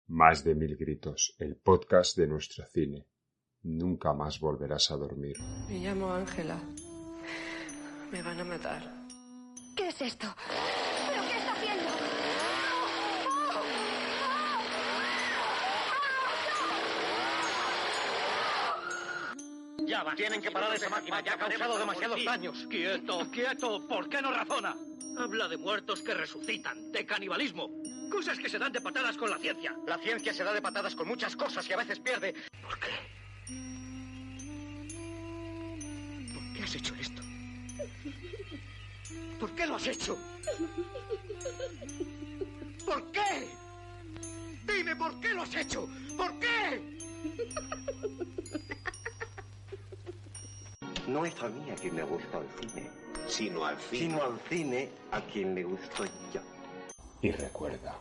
Más de 1000 gritos, el podcast de nuestro cine. Nunca más volverás a dormir. Me llamo Ángela. Me van a matar. ¿Qué es esto? ¿Pero qué está haciendo? Ya va, tienen que parar esa máquina, ya ha causado demasiados daños. ¡Quieto, quieto! ¿Por qué no razona? Habla de muertos que resucitan, de canibalismo. Cosas que se dan de patadas con la ciencia. La ciencia se da de patadas con muchas cosas y a veces pierde. ¿Por qué? ¿Por qué has hecho esto? ¿Por qué lo has hecho? ¿Por qué? Dime por qué lo has hecho. ¿Por qué? No es a mí a quien le gusta el cine, sino al cine a quien le gusto yo. Y recuerda,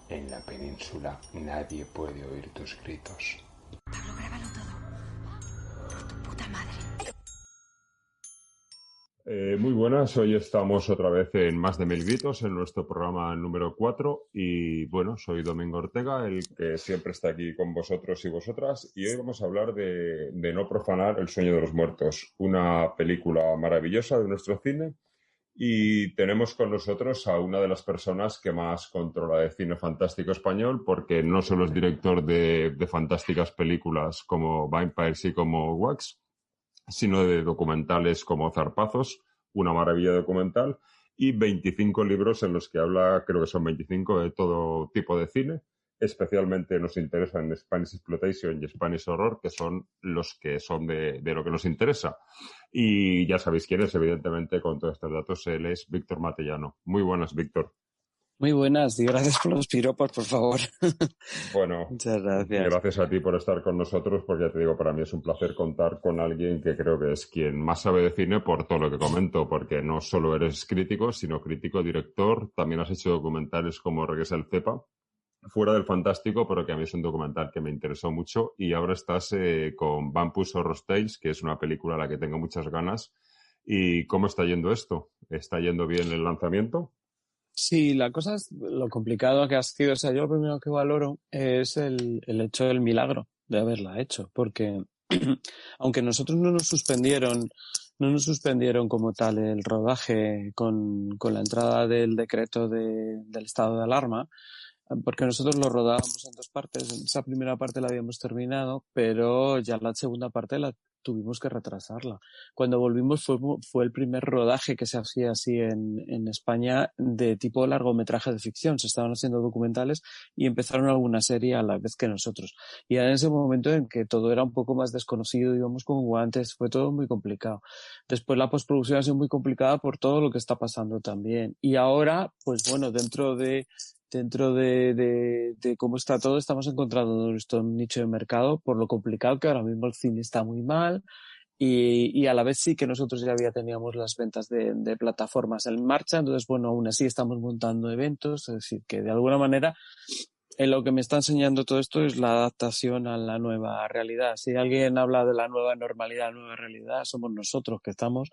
en la península nadie puede oír tus gritos. Pablo, grábalo todo. Por tu puta madre. Muy buenas, hoy estamos otra vez en Más de 1000 gritos, en nuestro programa número 4 y bueno, soy Domingo Ortega, el que siempre está aquí con vosotros y vosotras, y hoy vamos a hablar de No profanar el sueño de los muertos, una película maravillosa de nuestro cine, y tenemos con nosotros a una de las personas que más controla de cine fantástico español, porque no solo es director de fantásticas películas como Vampires y como Wax, sino de documentales como Zarpazos, una maravilla documental, y 25 libros en los que habla, creo que son 25, de todo tipo de cine. Especialmente nos interesan Spanish Exploitation y Spanish Horror, que son los que son de lo que nos interesa. Y ya sabéis quién es, evidentemente, con todos estos datos, él es Víctor Matellano. Muy buenas, Víctor. Muy buenas y gracias por los piropos, por favor. Bueno, muchas gracias. Gracias a ti por estar con nosotros, porque ya te digo, para mí es un placer contar con alguien que creo que es quien más sabe de cine por todo lo que comento, porque no solo eres crítico, sino crítico, director, también has hecho documentales como Regresa el Cepa, fuera del fantástico, pero que a mí es un documental que me interesó mucho, y ahora estás con Vampus Horror Tales, que es una película a la que tengo muchas ganas. ¿Y cómo está yendo esto? ¿Está yendo bien el lanzamiento? Sí, la cosa es lo complicado que ha sido. O sea, yo lo primero que valoro es el hecho del milagro de haberla hecho, porque aunque nosotros no nos suspendieron como tal el rodaje con la entrada del decreto del estado de alarma, porque nosotros lo rodábamos en dos partes. Esa primera parte la habíamos terminado, pero ya la segunda parte la tuvimos que retrasarla. Cuando volvimos fue el primer rodaje que se hacía así en España de tipo largometraje de ficción. Se estaban haciendo documentales y empezaron alguna serie a la vez que nosotros. Y era en ese momento en que todo era un poco más desconocido, íbamos con guantes, fue todo muy complicado. Después la postproducción ha sido muy complicada por todo lo que está pasando también. Y ahora, pues bueno, dentro de cómo está todo, estamos encontrando nuestro nicho de mercado por lo complicado que ahora mismo el cine está muy mal y a la vez sí que nosotros ya teníamos las ventas de plataformas en marcha, entonces bueno, aún así estamos montando eventos, es decir, que de alguna manera en lo que me está enseñando todo esto es la adaptación a la nueva realidad. Si alguien habla de la nueva normalidad, la nueva realidad, somos nosotros que estamos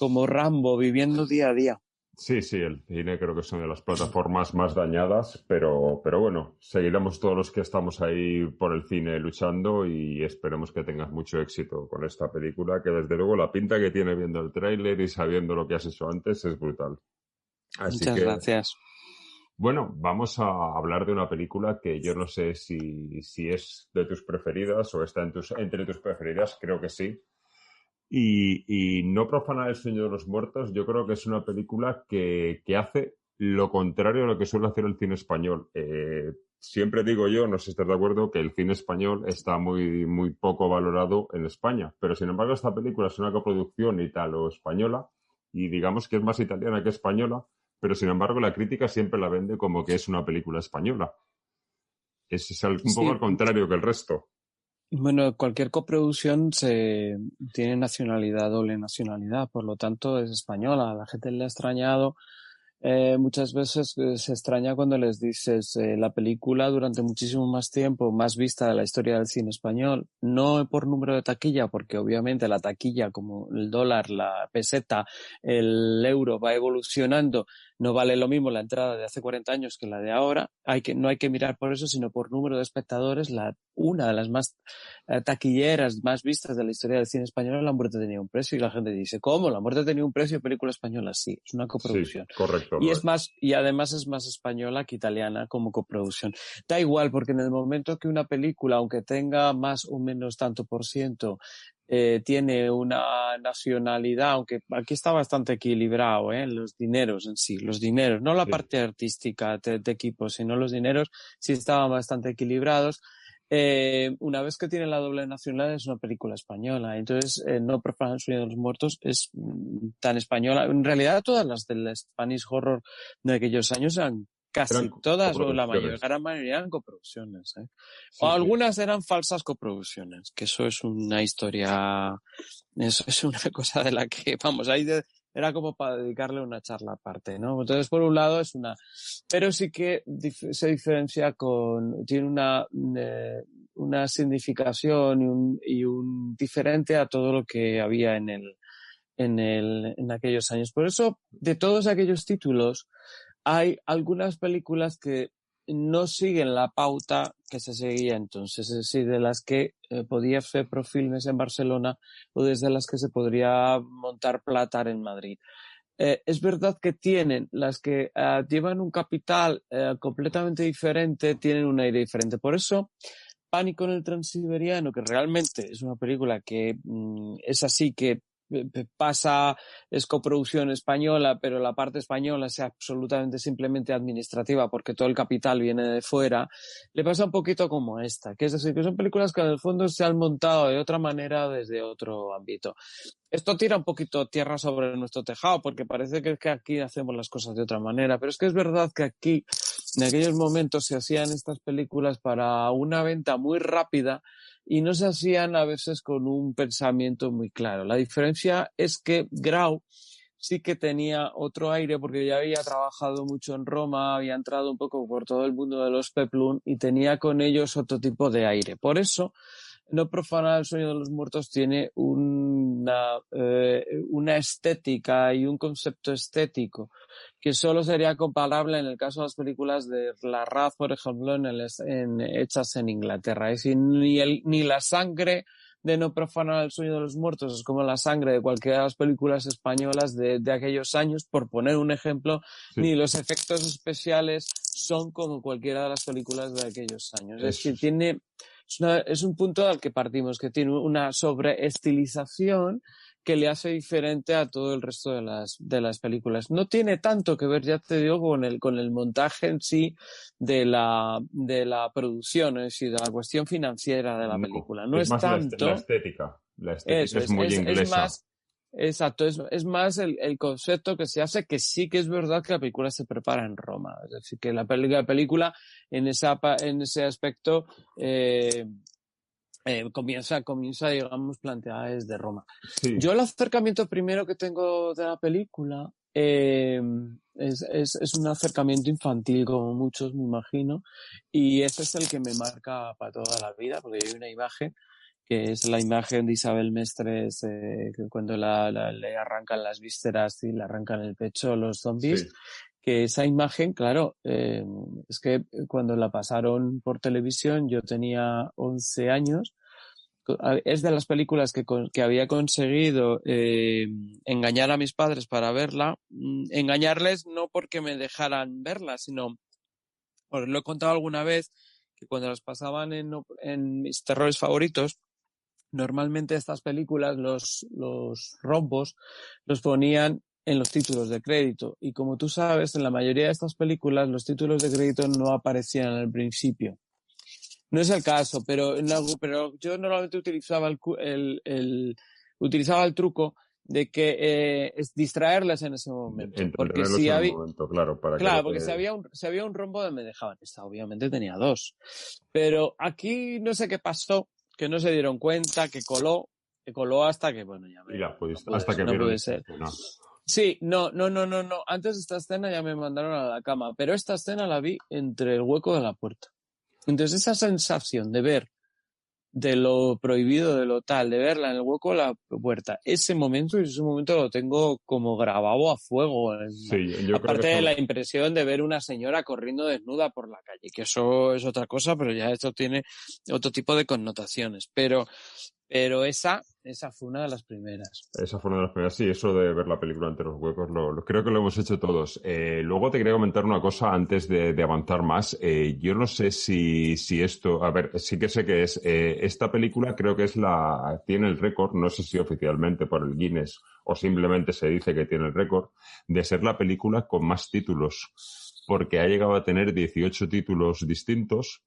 como Rambo viviendo día a día. Sí, el cine creo que es una de las plataformas más dañadas, pero bueno, seguiremos todos los que estamos ahí por el cine luchando y esperemos que tengas mucho éxito con esta película, que desde luego la pinta que tiene viendo el tráiler y sabiendo lo que has hecho antes es brutal. Muchas gracias. Bueno, vamos a hablar de una película que yo no sé si es de tus preferidas o está entre tus preferidas, creo que sí. Y No profanar el sueño de los muertos, yo creo que es una película que hace lo contrario a lo que suele hacer el cine español. Siempre digo yo, no sé si estás de acuerdo, que el cine español está muy, muy poco valorado en España. Pero sin embargo, esta película es una coproducción italo-española y digamos que es más italiana que española, pero sin embargo la crítica siempre la vende como que es una película española. Es un poco al contrario que el resto. Bueno, cualquier coproducción tiene nacionalidad, doble nacionalidad, por lo tanto es española. A la gente le ha extrañado. Muchas veces se extraña cuando les dices la película durante muchísimo más tiempo, más vista de la historia del cine español, no por número de taquilla, porque obviamente la taquilla, como el dólar, la peseta, el euro va evolucionando, no vale lo mismo la entrada de hace 40 años que la de ahora. No hay que mirar por eso, sino por número de espectadores. Una de las más taquilleras, más vistas de la historia del cine español, La muerte tenía un precio. Y la gente dice, ¿cómo? ¿La muerte tenía un precio? Película española. Sí, es una coproducción. Sí, correcto. Y además es más española que italiana como coproducción. Da igual, porque en el momento que una película, aunque tenga más o menos tanto por ciento, tiene una nacionalidad, aunque aquí está bastante equilibrado, los dineros en sí, los dineros, no la parte artística de equipo, sino los dineros sí estaban bastante equilibrados. Una vez que tiene la doble nacionalidad es una película española, entonces No profanar el sueño de los muertos es tan española. En realidad todas las del Spanish Horror de aquellos años eran casi todas, o la gran mayoría eran coproducciones. O algunas eran falsas coproducciones, que eso es una historia, eso es una cosa de la que, vamos, era como para dedicarle una charla aparte, ¿no? Entonces, por un lado es pero sí que se diferencia tiene una significación y un diferente a todo lo que había en aquellos años. Por eso, de todos aquellos títulos, hay algunas películas que no siguen la pauta que se seguía entonces, es decir, de las que podía hacer Profilmes en Barcelona o desde las que se podría montar Platar en Madrid. Es verdad que las que llevan un capital completamente diferente, tienen un aire diferente. Por eso, Pánico en el Transiberiano, que realmente es una película que es así, que es coproducción española, pero la parte española es absolutamente simplemente administrativa porque todo el capital viene de fuera, le pasa un poquito como esta, que es decir, que son películas que en el fondo se han montado de otra manera desde otro ámbito. Esto tira un poquito tierra sobre nuestro tejado porque parece que aquí hacemos las cosas de otra manera, pero es que es verdad que aquí en aquellos momentos se hacían estas películas para una venta muy rápida y no se hacían a veces con un pensamiento muy claro. La diferencia es que Grau sí que tenía otro aire porque ya había trabajado mucho en Roma, había entrado un poco por todo el mundo de los Peplum y tenía con ellos otro tipo de aire. Por eso, No profanar el sueño de los muertos tiene una estética y un concepto estético que solo sería comparable en el caso de las películas de Larraz, por ejemplo, hechas en Inglaterra. Es decir, ni la sangre de No profanar el sueño de los muertos es como la sangre de cualquiera de las películas españolas de aquellos años, por poner un ejemplo, ni los efectos especiales son como cualquiera de las películas de aquellos años. Es decir, es un punto al que partimos, que tiene una sobreestilización que le hace diferente a todo el resto de las películas. No tiene tanto que ver, ya te digo, con el montaje en sí de la producción, es decir, de la cuestión financiera de la película. No es más tanto la estética. La estética es muy inglesa. Es más, exacto, es más el concepto que se hace, que sí que es verdad que la película se prepara en Roma. Es decir, que la película en ese aspecto comienza, digamos, planteada desde Roma. Sí. Yo el acercamiento primero que tengo de la película es un acercamiento infantil, como muchos me imagino, y ese es el que me marca para toda la vida, porque hay una imagen que es la imagen de Isabel Mestres, que cuando le arrancan las vísceras y le arrancan el pecho los zombies. Sí. Que esa imagen, claro, es que cuando la pasaron por televisión yo tenía 11 años, es de las películas que había conseguido engañar a mis padres para verla, engañarles no porque me dejaran verla, sino, os lo he contado alguna vez, que cuando las pasaban en mis terrores favoritos, normalmente estas películas, los rombos, los ponían en los títulos de crédito. Y como tú sabes, en la mayoría de estas películas los títulos de crédito no aparecían al principio. No es el caso, pero yo normalmente utilizaba el truco de que distraerles en ese momento. Porque si había, porque si había un rombo me dejaban. Esta obviamente tenía 2. Pero aquí no sé qué pasó, que no se dieron cuenta, que coló hasta que, bueno, ya hasta que no vieron puede ser. Sí, no. Antes de esta escena ya me mandaron a la cama, pero esta escena la vi entre el hueco de la puerta. Entonces esa sensación de ver de lo prohibido, de lo tal, de verla en el hueco de la puerta. Ese momento lo tengo como grabado a fuego. Sí, yo creo Aparte que de la impresión de ver una señora corriendo desnuda por la calle, que eso es otra cosa, pero ya esto tiene otro tipo de connotaciones. Pero esa fue una de las primeras. Esa fue una de las primeras, sí, eso de ver la película entre los huecos, creo que lo hemos hecho todos. Luego te quería comentar una cosa antes de avanzar más. Yo no sé si esto, a ver, sí que sé que es, esta película creo que tiene el récord, no sé si oficialmente por el Guinness o simplemente se dice que tiene el récord, de ser la película con más títulos, porque ha llegado a tener 18 títulos distintos.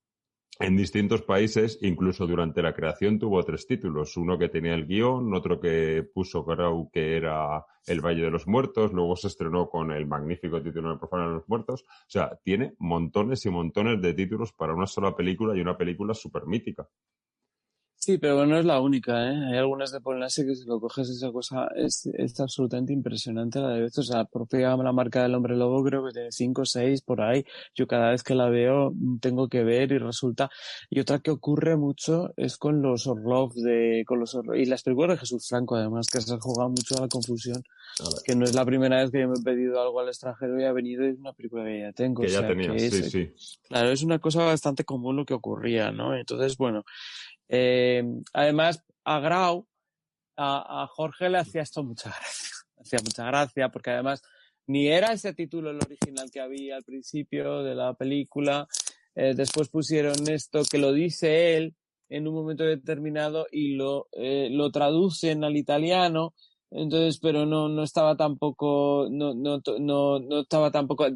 En distintos países, incluso durante la creación tuvo 3 títulos. Uno que tenía el guión, otro que puso Crowe, que era El Valle de los Muertos. Luego se estrenó con el magnífico título El Profano de los Muertos. O sea, tiene montones y montones de títulos para una sola película y una película súper mítica. Sí, pero bueno, no es la única, ¿eh? Hay algunas de Polanski que si lo coges esa cosa es absolutamente impresionante la de veces. O sea, la propia La Marca del Hombre Lobo creo que tiene 5 o 6 por ahí. Yo cada vez que la veo tengo que ver y resulta... Y otra que ocurre mucho es con los Orlov y las películas de Jesús Franco, además, que se ha jugado mucho a la confusión. Que no es la primera vez que yo me he pedido algo al extranjero y ha venido y es una película que ya tengo. Que ya tenías, sí. Claro, es una cosa bastante común lo que ocurría, ¿no? Entonces, bueno... además a Grau, a Jorge le hacía esto mucha gracia porque además ni era ese título el original que había al principio de la película, después pusieron esto que lo dice él en un momento determinado y lo traducen al italiano, entonces pero no estaba tampoco no estaba tampoco,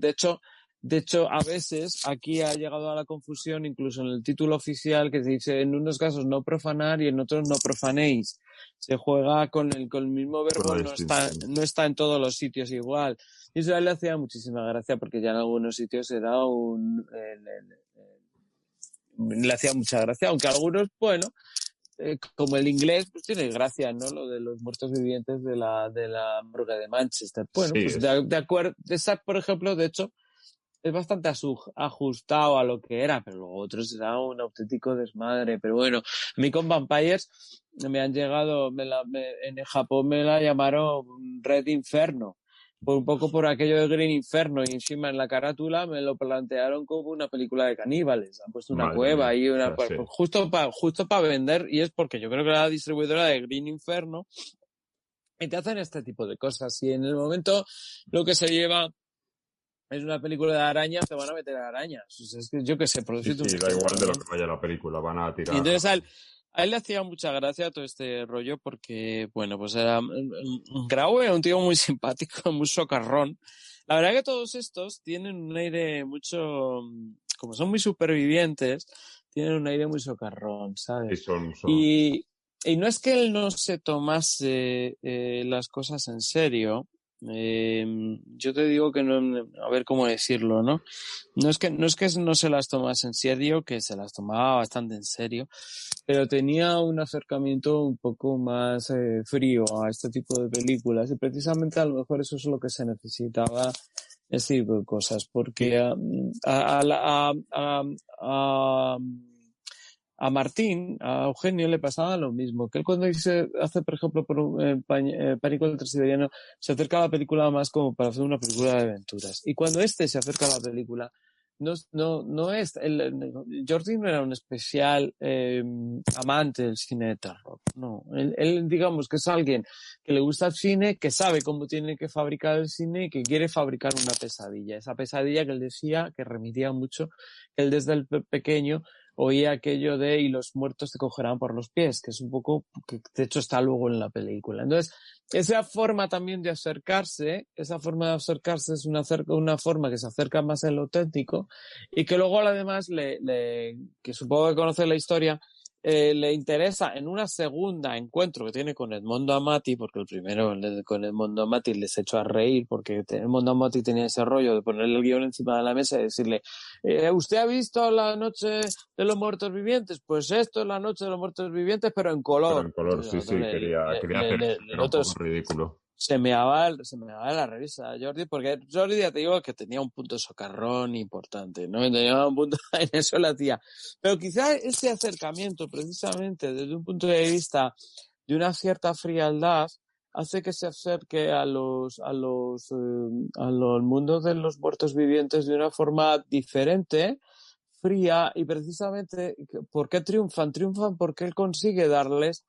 de hecho, a veces aquí ha llegado a la confusión, incluso en el título oficial, que se dice en unos casos no profanar y en otros no profanéis. Se juega con el mismo verbo, no está en todos los sitios igual. Y eso a él le hacía muchísima gracia porque ya en algunos sitios era le hacía mucha gracia, aunque algunos, bueno, como el inglés, pues tiene gracia, ¿no? Lo de los muertos vivientes de la morgue de Manchester. Bueno, sí, pues de acuerdo, esa, por ejemplo, de hecho, es bastante ajustado a lo que era, pero luego otros era un auténtico desmadre. Pero bueno, a mí con Vampires me han llegado, en Japón me la llamaron Red Inferno, un poco por aquello de Green Inferno, y encima en la carátula me lo plantearon como una película de caníbales. Han puesto una cueva y una... Sí. Justo para vender, y es porque yo creo que era la distribuidora de Green Inferno, y te hacen este tipo de cosas. Y en el momento lo que se lleva... es una película de arañas, te van a meter arañas. O sea, es que yo qué sé, por decirte sí, da igual de lo que vaya la película, van a tirar. Y entonces a él le hacía mucha gracia todo este rollo porque, bueno, pues era Grau era un tío muy simpático, muy socarrón. La verdad que todos estos tienen un aire mucho, como son muy supervivientes, tienen un aire muy socarrón, ¿sabes? Sí, y no es que él no se tomase las cosas en serio. Yo te digo que no, a ver cómo decirlo, ¿no? No es que no se las tomase en serio, que se las tomaba bastante en serio, pero tenía un acercamiento un poco más frío a este tipo de películas y precisamente a lo mejor eso es lo que se necesitaba, este tipo de cosas, porque a Martín, a Eugenio le pasaba lo mismo, que él cuando hace, por ejemplo, por Pánico del Transiberiano, se acerca a la película más como para hacer una película de aventuras. Y cuando se acerca a la película, no es... Jordi no era un especial amante del cine de terror, no. Él, digamos que es alguien que le gusta el cine, que sabe cómo tiene que fabricar el cine y que quiere fabricar una pesadilla. Esa pesadilla que él decía, que remitía mucho, que él desde el pequeño oía aquello de y los muertos te cogerán por los pies, que es un poco, que de hecho está luego en la película. Entonces, esa forma también de acercarse, es una forma que se acerca más a lo auténtico y que luego además que supongo que conoce la historia, le interesa en una segunda encuentro que tiene con Edmondo Amati, porque el primero con Edmondo Amati les echó a reír porque Edmondo Amati tenía ese rollo de ponerle el guión encima de la mesa y decirle ¿usted ha visto La Noche de los Muertos Vivientes? Pues esto es La Noche de los Muertos Vivientes pero en color. Pero en color, sí, quería hacer un poco ridículo. se me daba la risa Jordi, porque Jordi ya te digo que tenía un punto socarrón importante, ¿no? Tenía un punto en eso la tía. Pero quizá ese acercamiento, precisamente desde un punto de vista de una cierta frialdad, hace que se acerque al mundo de los muertos vivientes de una forma diferente, fría, y precisamente, ¿por qué triunfan? Triunfan porque él consigue darles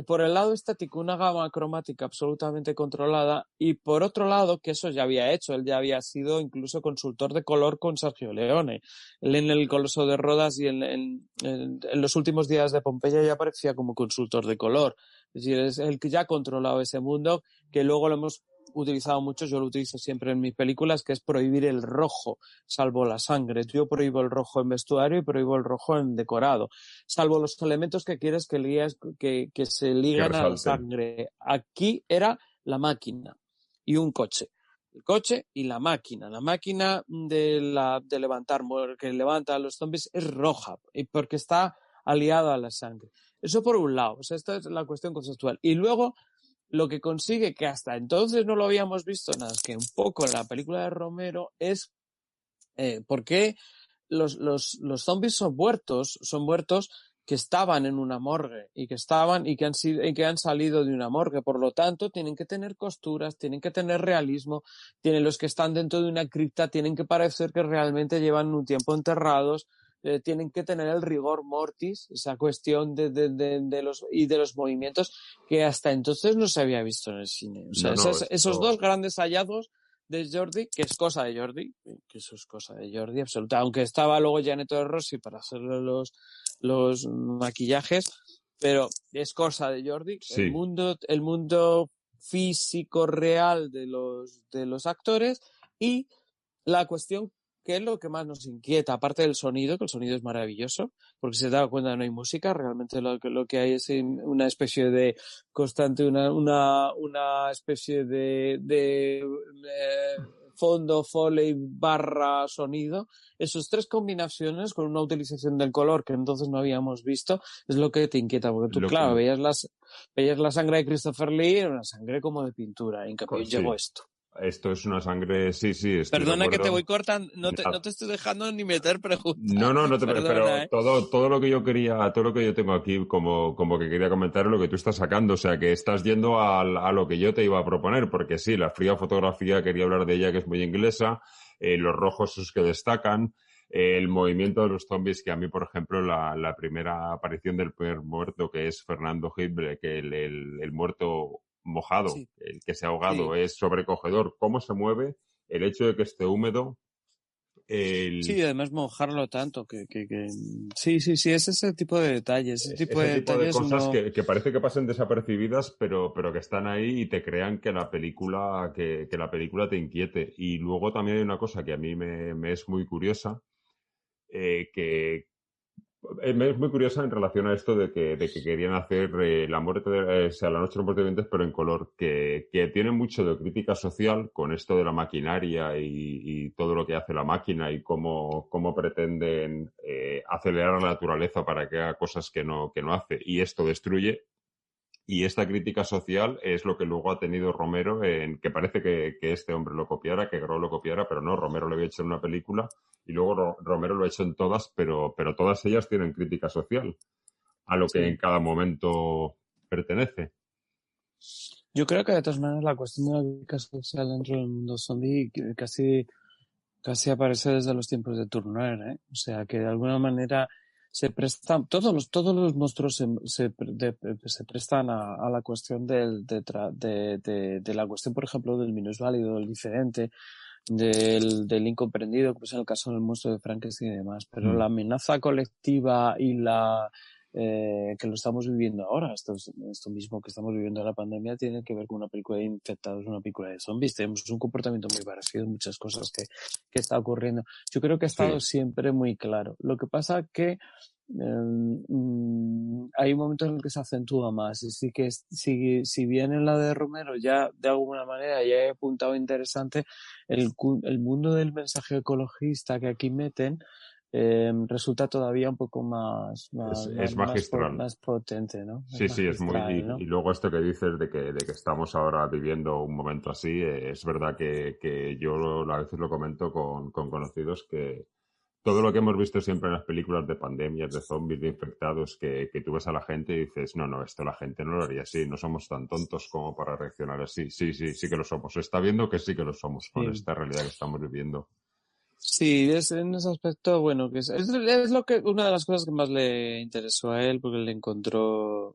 por el lado estético una gama cromática absolutamente controlada, y por otro lado, que eso ya había hecho, él ya había sido incluso consultor de color con Sergio Leone. Él en El Coloso de Rodas y en los últimos días de Pompeya ya aparecía como consultor de color. Es decir, es el que ya ha controlado ese mundo, que luego lo hemos utilizado mucho, yo lo utilizo siempre en mis películas, que es prohibir el rojo, salvo la sangre. Yo prohíbo el rojo en vestuario y prohíbo el rojo en decorado, salvo los elementos que quieres que se ligan a la sangre. Aquí era la máquina y un coche. El coche y la máquina de levantar, que levanta a los zombies, es roja, y porque está aliada a la sangre. Eso por un lado, o sea, esta es la cuestión conceptual. Y luego, lo que consigue, que hasta entonces no lo habíamos visto nada, que un poco en la película de Romero, es por qué los zombies son muertos que estaban en una morgue y que han salido de una morgue. Por lo tanto, tienen que tener costuras, tienen que tener realismo, los que están dentro de una cripta tienen que parecer que realmente llevan un tiempo enterrados. Tienen que tener el rigor mortis, esa cuestión de los movimientos que hasta entonces no se había visto en el cine. O sea, esos dos grandes hallazgos de Jordi, que es cosa de Jordi, que eso es cosa de Jordi absoluta, aunque estaba luego Gianetto de Rossi para hacerle los maquillajes, pero es cosa de Jordi. Sí. El mundo físico real de los actores, y la cuestión que es lo que más nos inquieta, aparte del sonido, que el sonido es maravilloso, porque se da cuenta que no hay música, realmente lo que hay es una especie de constante, una especie de fondo, foley, barra, sonido. Esas tres combinaciones con una utilización del color que entonces no habíamos visto es lo que te inquieta, porque tú, claro, veías la sangre de Christopher Lee, era una sangre como de pintura, en cambio llegó esto. Esto es una sangre, sí. Perdona que te voy cortando, no te estoy dejando ni meter preguntas. No te perdona, pero todo lo que yo tengo aquí como que quería comentar es lo que tú estás sacando, o sea, que estás yendo a lo que yo te iba a proponer, porque sí, la fría fotografía, quería hablar de ella, que es muy inglesa, los rojos esos que destacan, el movimiento de los zombies, que a mí, por ejemplo, la primera aparición del primer muerto, que es Fernando Hibbler, que el muerto mojado, sí, el que se ha ahogado, sí, es sobrecogedor. ¿Cómo se mueve? El hecho de que esté húmedo. Sí, además mojarlo tanto que sí, es ese tipo de detalles. Ese tipo de cosas que parece que pasen desapercibidas, pero que están ahí y te crean que la película te inquiete. Y luego también hay una cosa que a mí me es muy curiosa, que es muy curiosa en relación a esto de que querían hacer la noche de los muertos vivientes, pero en color, que tiene mucho de crítica social con esto de la maquinaria y todo lo que hace la máquina y cómo pretenden acelerar la naturaleza para que haga cosas que no hace, y esto destruye. Y esta crítica social es lo que luego ha tenido Romero, que parece que este hombre lo copiara, que Grau lo copiara, pero no, Romero lo había hecho en una película y luego Romero lo ha hecho en todas, pero todas ellas tienen crítica social a lo que en cada momento pertenece. Yo creo que de todas maneras la cuestión de la crítica social dentro del mundo zombie casi aparece desde los tiempos de Turner, ¿eh? O sea, que de alguna manera se prestan, todos los monstruos se prestan a la cuestión de la cuestión, por ejemplo, del minusválido, del diferente, del incomprendido, como es en el caso del monstruo de Frankenstein y demás. Pero la amenaza colectiva y que lo estamos viviendo ahora, esto mismo que estamos viviendo en la pandemia, tiene que ver con una película de infectados, una película de zombies. Tenemos un comportamiento muy parecido en muchas cosas que está ocurriendo. Yo creo que ha estado siempre muy claro. Lo que pasa que hay un momento en el que se acentúa más, y sí que si bien en la de Romero ya de alguna manera ya he apuntado interesante el mundo del mensaje ecologista que aquí meten, resulta todavía un poco Es magistral. más potente, ¿no? Sí, Es sí, es muy... magistral, ¿no? Y luego esto que dices de que estamos ahora viviendo un momento así, es verdad que yo a veces lo comento con conocidos que todo lo que hemos visto siempre en las películas de pandemias, de zombies, de infectados, que tú ves a la gente y dices, no, esto la gente no lo haría así, no somos tan tontos como para reaccionar así. Sí que lo somos. Se está viendo que sí que lo somos con Sí. esta realidad que estamos viviendo. Sí, en ese aspecto, bueno, que es lo que una de las cosas que más le interesó a él, porque le encontró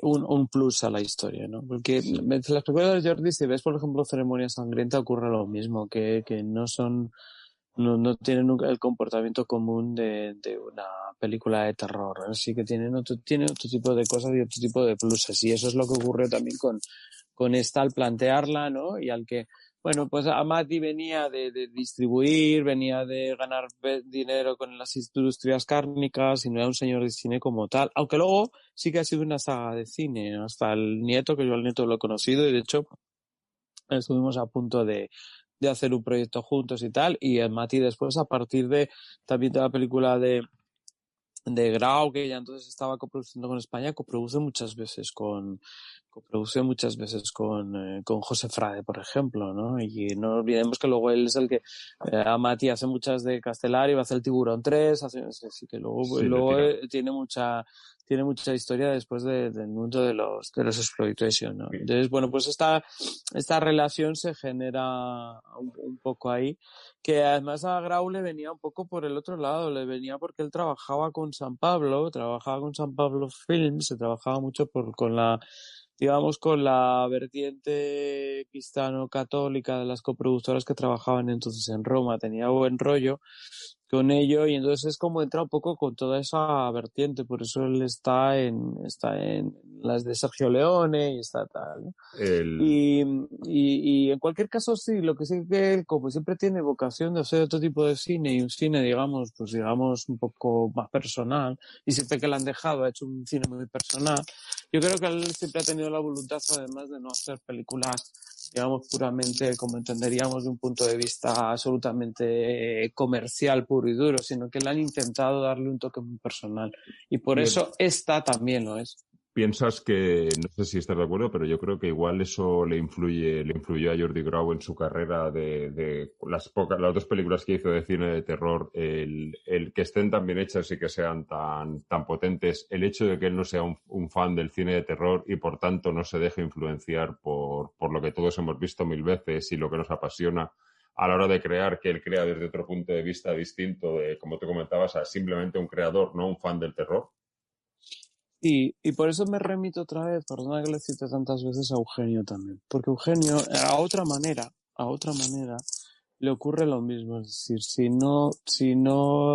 un plus a la historia, ¿no? Porque en las películas de Jordi, si ves, por ejemplo, Ceremonia Sangrienta, ocurre lo mismo, que no tienen nunca el comportamiento común de una película de terror, ¿no? Sí que tienen otro tipo de cosas y otro tipo de pluses, y eso es lo que ocurrió también con esta al plantearla, ¿no? Y al que, bueno, pues Amati venía de distribuir, venía de ganar dinero con las industrias cárnicas y no era un señor de cine como tal, aunque luego sí que ha sido una saga de cine, hasta el nieto, que yo al nieto lo he conocido y de hecho estuvimos a punto de hacer un proyecto juntos y tal, y Mati después a partir de también de la película de Grau, que ya entonces estaba coproduciendo con España, coproduce muchas veces con José Frade, por ejemplo, ¿no? Y no olvidemos que luego él es el que Amati hace muchas de Castellari, hace el Tiburón 3, así que luego tiene mucha historia después del mundo de los exploitation, ¿no? Entonces, bueno, pues esta relación se genera un poco ahí, que además a Grau le venía un poco por el otro lado, le venía porque él trabajaba con San Pablo Films, se trabajaba mucho con la vertiente cristiano-católica de las coproductoras que trabajaban entonces en Roma, tenía buen rollo con ello y entonces es como entra un poco con toda esa vertiente, por eso él está en las de Sergio Leone y está tal, ¿no? Y en cualquier caso sí, lo que sí que él como siempre tiene vocación de hacer otro tipo de cine y un cine digamos un poco más personal y siempre que le han dejado ha hecho un cine muy personal. Yo creo que él siempre ha tenido la voluntad además de no hacer películas digamos puramente como entenderíamos de un punto de vista absolutamente comercial puro y duro, sino que le han intentado darle un toque muy personal y por eso esta también lo es. Piensas que, no sé si estás de acuerdo, pero yo creo que igual eso le influyó a Jordi Grau en su carrera de las dos películas que hizo de cine de terror, el que estén tan bien hechas y que sean tan potentes, el hecho de que él no sea un fan del cine de terror y por tanto no se deje influenciar por lo que todos hemos visto mil veces y lo que nos apasiona a la hora de crear, que él crea desde otro punto de vista distinto de, como te comentabas, a simplemente un creador, no un fan del terror. Y por eso me remito otra vez, perdona que le cite tantas veces a Eugenio también, porque Eugenio, a otra manera, le ocurre lo mismo, es decir, si no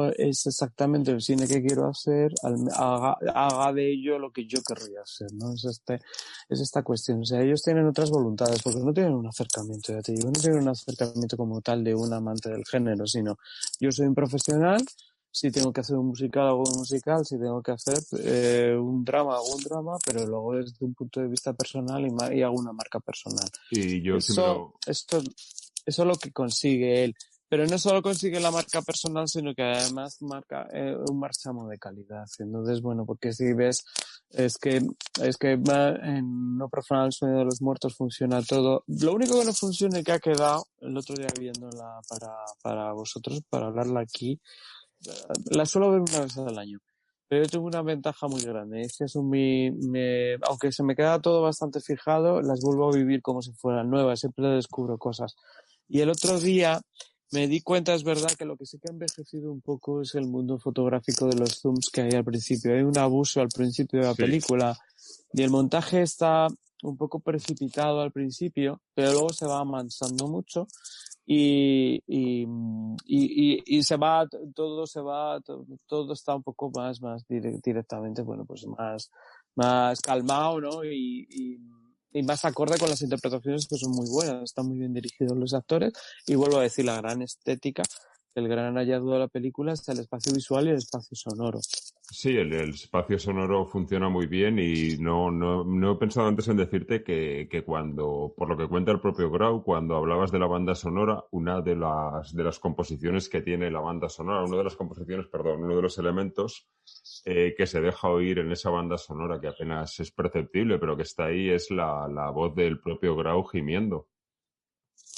es exactamente el cine que quiero hacer, haga de ello lo que yo querría hacer, ¿no? Es esta cuestión, o sea, ellos tienen otras voluntades, porque no tienen un acercamiento, ya te digo, no tienen un acercamiento como tal de un amante del género, sino yo soy un profesional. Si tengo que hacer un musical, hago un musical. Si tengo que hacer un drama, hago un drama, pero luego desde un punto de vista personal y hago una marca personal. Y yo eso es lo que consigue él. Pero no solo consigue la marca personal, sino que además marca un marchamo de calidad. Entonces, bueno, porque si ves, es que en No profanar el sueño de los muertos funciona todo. Lo único que no funciona y que ha quedado, el otro día viéndola para vosotros, para hablarla aquí, la suelo ver una vez al año, pero yo tengo una ventaja muy grande, es que aunque se me queda todo bastante fijado, las vuelvo a vivir como si fueran nuevas, siempre descubro cosas. Y el otro día me di cuenta, es verdad, que lo que sí que ha envejecido un poco es el mundo fotográfico de los zooms que hay al principio. Hay un abuso al principio de la película y el montaje está un poco precipitado al principio, pero luego se va amansando mucho. Y todo está un poco más directamente, bueno, pues más calmado, ¿no? Y más acorde con las interpretaciones que son muy buenas, están muy bien dirigidos los actores y vuelvo a decir la gran estética el gran hallazgo de la película es el espacio visual y el espacio sonoro. Sí, el espacio sonoro funciona muy bien y no he pensado antes en decirte que cuando, por lo que cuenta el propio Grau, cuando hablabas de la banda sonora, una de las composiciones que tiene la banda sonora, uno de los elementos que se deja oír en esa banda sonora, que apenas es perceptible, pero que está ahí, es la voz del propio Grau gimiendo.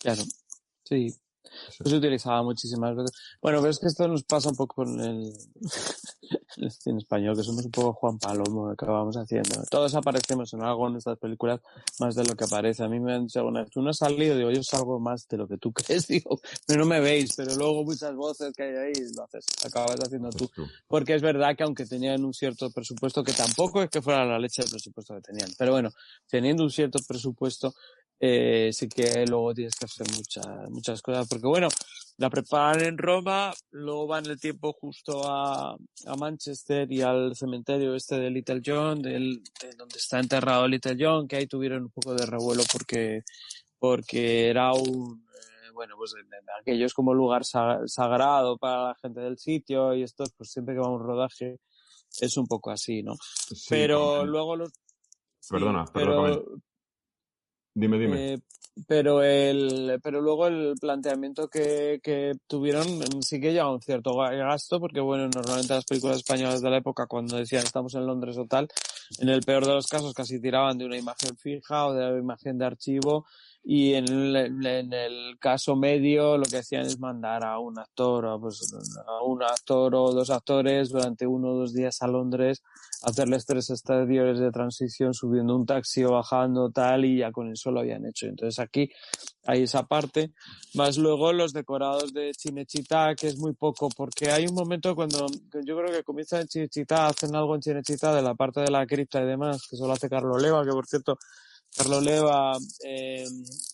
Claro, sí. Pues se utilizaba muchísimas veces. Bueno, pero es que esto nos pasa un poco con el cine español, que somos un poco Juan Palomo, lo que acabamos haciendo. Todos aparecemos en algo en estas películas más de lo que aparece. A mí me han dicho alguna vez, tú no has salido, digo, yo salgo más de lo que tú crees, digo, pero no me veis, pero luego muchas voces que hay ahí lo haces, acabas haciendo tú. Porque es verdad que aunque tenían un cierto presupuesto, que tampoco es que fuera la leche del presupuesto que tenían, pero bueno, teniendo un cierto presupuesto, sí que luego tienes que hacer muchas cosas, porque bueno, la preparan en Roma, luego van el tiempo justo a Manchester y al cementerio este de Little John, de donde está enterrado Little John, que ahí tuvieron un poco de revuelo porque era bueno, pues aquello es como lugar sagrado para la gente del sitio, y esto pues siempre que va a un rodaje es un poco así, ¿no? Sí, pero luego los... Perdona. Dime. Pero luego el planteamiento que tuvieron sí que lleva un cierto gasto, porque bueno, normalmente las películas españolas de la época, cuando decían estamos en Londres o tal, en el peor de los casos casi tiraban de una imagen fija o de una imagen de archivo, y en el caso medio lo que hacían es mandar a un actor o dos actores durante 1 o 2 días a Londres, hacerles 3 estadios de transición subiendo un taxi o bajando tal, y ya con eso lo habían hecho. Entonces aquí hay esa parte, más luego los decorados de Cinecittà, que es muy poco, porque hay un momento cuando yo creo que comienza en Cinecittà, hacen algo en Cinecittà de la parte de la cripta y demás, que solo hace Carlo Leva, que por cierto Carlo Leva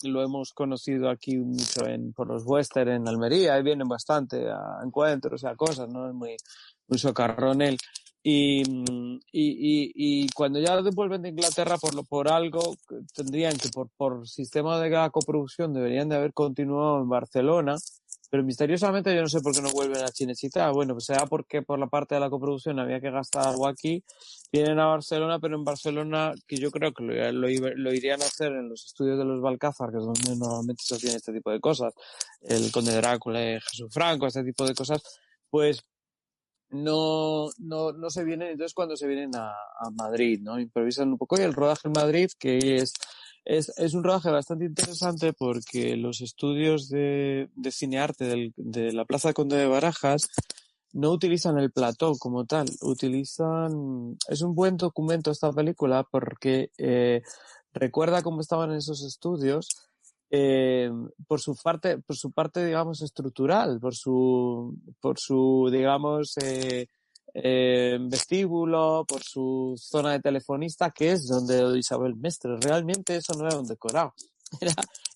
lo hemos conocido aquí mucho por los western en Almería, y vienen bastante a encuentros y a cosas, ¿no? Es muy socarrón él. Y cuando ya vuelven de Inglaterra por algo, tendrían que por sistema de la coproducción deberían de haber continuado en Barcelona, pero misteriosamente yo no sé por qué no vuelven a Cinecittà. Bueno, pues será porque por la parte de la coproducción había que gastar algo aquí, vienen a Barcelona, pero en Barcelona, que yo creo que lo irían a hacer en los estudios de los Balcázar, que es donde normalmente se hacían este tipo de cosas, el Conde Drácula, Jesús Franco, este tipo de cosas, pues no se vienen. Entonces cuando se vienen a Madrid, ¿no? Improvisan un poco, y el rodaje en Madrid, que es un rodaje bastante interesante, porque los estudios de cinearte de la Plaza Conde de Barajas no utilizan el plató como tal, es un buen documento esta película, porque recuerda cómo estaban esos estudios, por su parte, digamos, estructural, por su digamos, vestíbulo, por su zona de telefonista, que es donde Isabel Mestre. Realmente eso no era un decorado.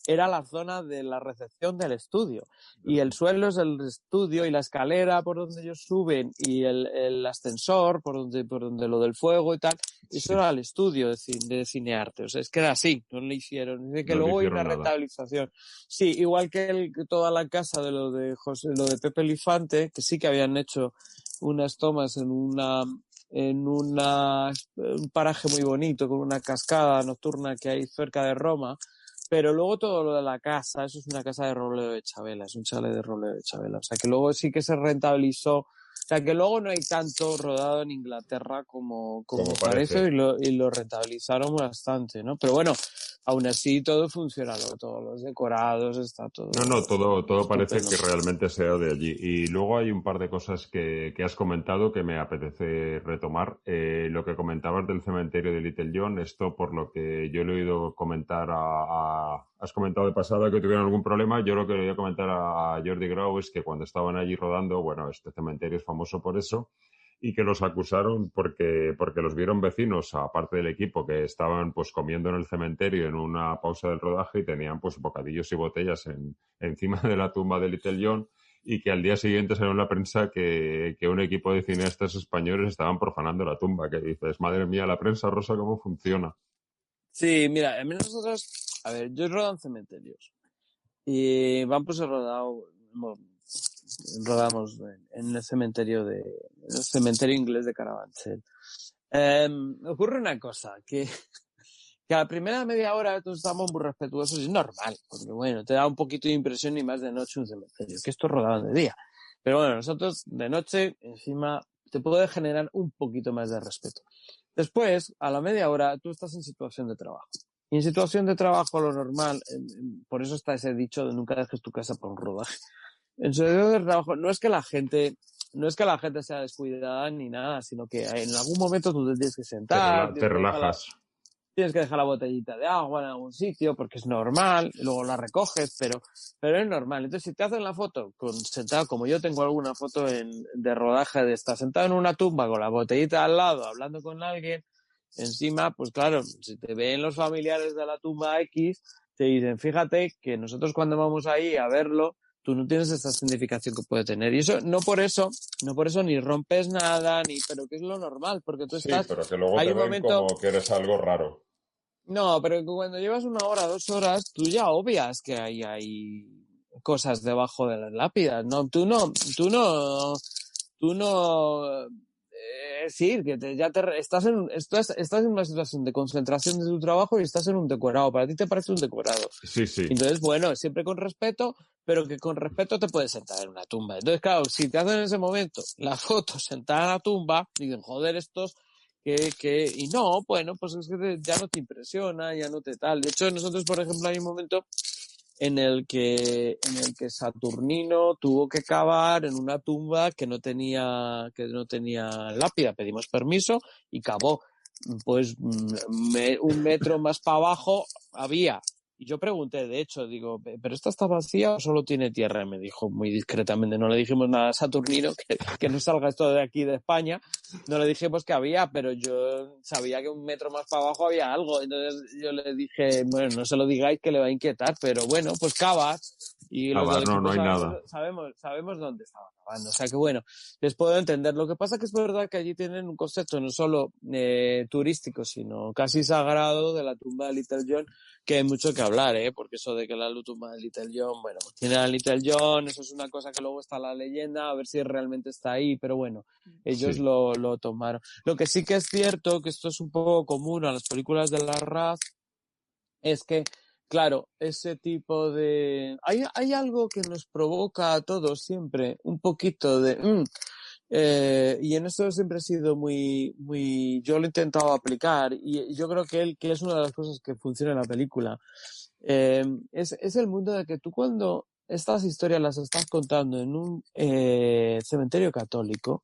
Era la zona de la recepción del estudio, y el suelo es el estudio, y la escalera por donde ellos suben, y el ascensor por donde lo del fuego y tal, eso era el estudio de cinearte. O sea, es que era así, no le hicieron. Dice que No luego hay hicieron una nada. rentabilización. Sí, igual que toda la casa de lo de Pepe Elifante, que sí que habían hecho unas tomas en un paraje muy bonito, con una cascada nocturna que hay cerca de Roma. Pero luego todo lo de la casa, eso es una casa de Robledo de Chabela, es un chalet de Robledo de Chabela. O sea, que luego sí que se rentabilizó. O sea, que luego no hay tanto rodado en Inglaterra como parece, y lo rentabilizaron bastante, ¿no? Pero bueno, aún así todo funciona, todos los decorados, está todo. No, todo estupendo. parece que realmente sea de allí. Y luego hay un par de cosas que has comentado que me apetece retomar. Lo que comentabas del cementerio de Little John, esto por lo que yo le he oído comentar has comentado de pasada que tuvieron algún problema. Yo lo que le voy a comentar a Jordi Grau es que cuando estaban allí rodando, bueno, este cementerio es famoso por eso, y que los acusaron porque los vieron vecinos, aparte del equipo, que estaban pues comiendo en el cementerio en una pausa del rodaje, y tenían pues bocadillos y botellas encima de la tumba de Little John, y que al día siguiente salió en la prensa que un equipo de cineastas españoles estaban profanando la tumba, que dices, madre mía, la prensa rosa, ¿cómo funciona? Sí, mira, a mí nosotros, a ver, yo he rodado en cementerios, y Vampus he rodado rodamos en el cementerio inglés de Carabanchel. Ocurre una cosa, que a la primera media hora todos estamos muy respetuosos y es normal, porque bueno, te da un poquito de impresión y más de noche un cementerio, que esto rodaban de día. Pero bueno, nosotros de noche, encima, te puede generar un poquito más de respeto. Después, a la media hora, tú estás en situación de trabajo. Y en situación de trabajo, lo normal, por eso está ese dicho de nunca dejes tu casa por un rodaje. En situación de trabajo, no es que la gente sea descuidada ni nada, sino que en algún momento tú te tienes que sentar. Te relajas. Tienes que dejar la botellita de agua en algún sitio porque es normal, luego la recoges, pero es normal. Entonces, si te hacen la foto sentado, como yo tengo alguna foto de rodaje de estar sentado en una tumba con la botellita al lado, hablando con alguien, encima, pues claro, si te ven los familiares de la tumba X, te dicen, fíjate que nosotros cuando vamos ahí a verlo, tú no tienes esta significación que puede tener. Y eso, no por eso ni rompes nada, pero que es lo normal, porque tú estás... Sí, pero que luego te ven como que eres algo raro. No, pero que cuando llevas 1 hora, 2 horas, tú ya obvias que hay cosas debajo de las lápidas, ¿no? Tú no, decir que estás en una situación de concentración de tu trabajo y estás en un decorado. Para ti te parece un decorado. Sí. Entonces, bueno, siempre con respeto, pero que con respeto te puedes sentar en una tumba. Entonces, claro, si te hacen en ese momento la foto sentada en la tumba, dicen, joder, estos... y no, bueno, pues es que ya no te impresiona, ya no te tal. De hecho, nosotros, por ejemplo, hay un momento en el que Saturnino tuvo que cavar en una tumba que no tenía lápida. Pedimos permiso y cavó. Pues 1 metro más para abajo había. Y yo pregunté, de hecho, digo, ¿pero esta está vacía o solo tiene tierra? Y me dijo muy discretamente, no le dijimos nada a Saturnino, que no salga esto de aquí de España, no le dijimos que había, pero yo sabía que 1 metro más para abajo había algo. Entonces yo le dije, bueno, no se lo digáis que le va a inquietar, pero bueno, pues cavas. Y no hay nada. Sabemos dónde estaba cavando. O sea que bueno, les puedo entender. Lo que pasa que es verdad que allí tienen un concepto no solo turístico, sino casi sagrado de la tumba de Little John, que hay mucho que hablar, porque eso de que la tumba de Little John, bueno, pues tiene a Little John, eso es una cosa que luego está la leyenda, a ver si realmente está ahí, pero bueno, ellos lo tomaron. Lo que sí que es cierto, que esto es un poco común a las películas de la Raz, es que, claro, ese tipo de... Hay algo que nos provoca a todos siempre un poquito de... y en esto siempre he sido muy... Yo lo he intentado aplicar y yo creo que es una de las cosas que funciona en la película. Es el mundo de que tú cuando estas historias las estás contando en un cementerio católico,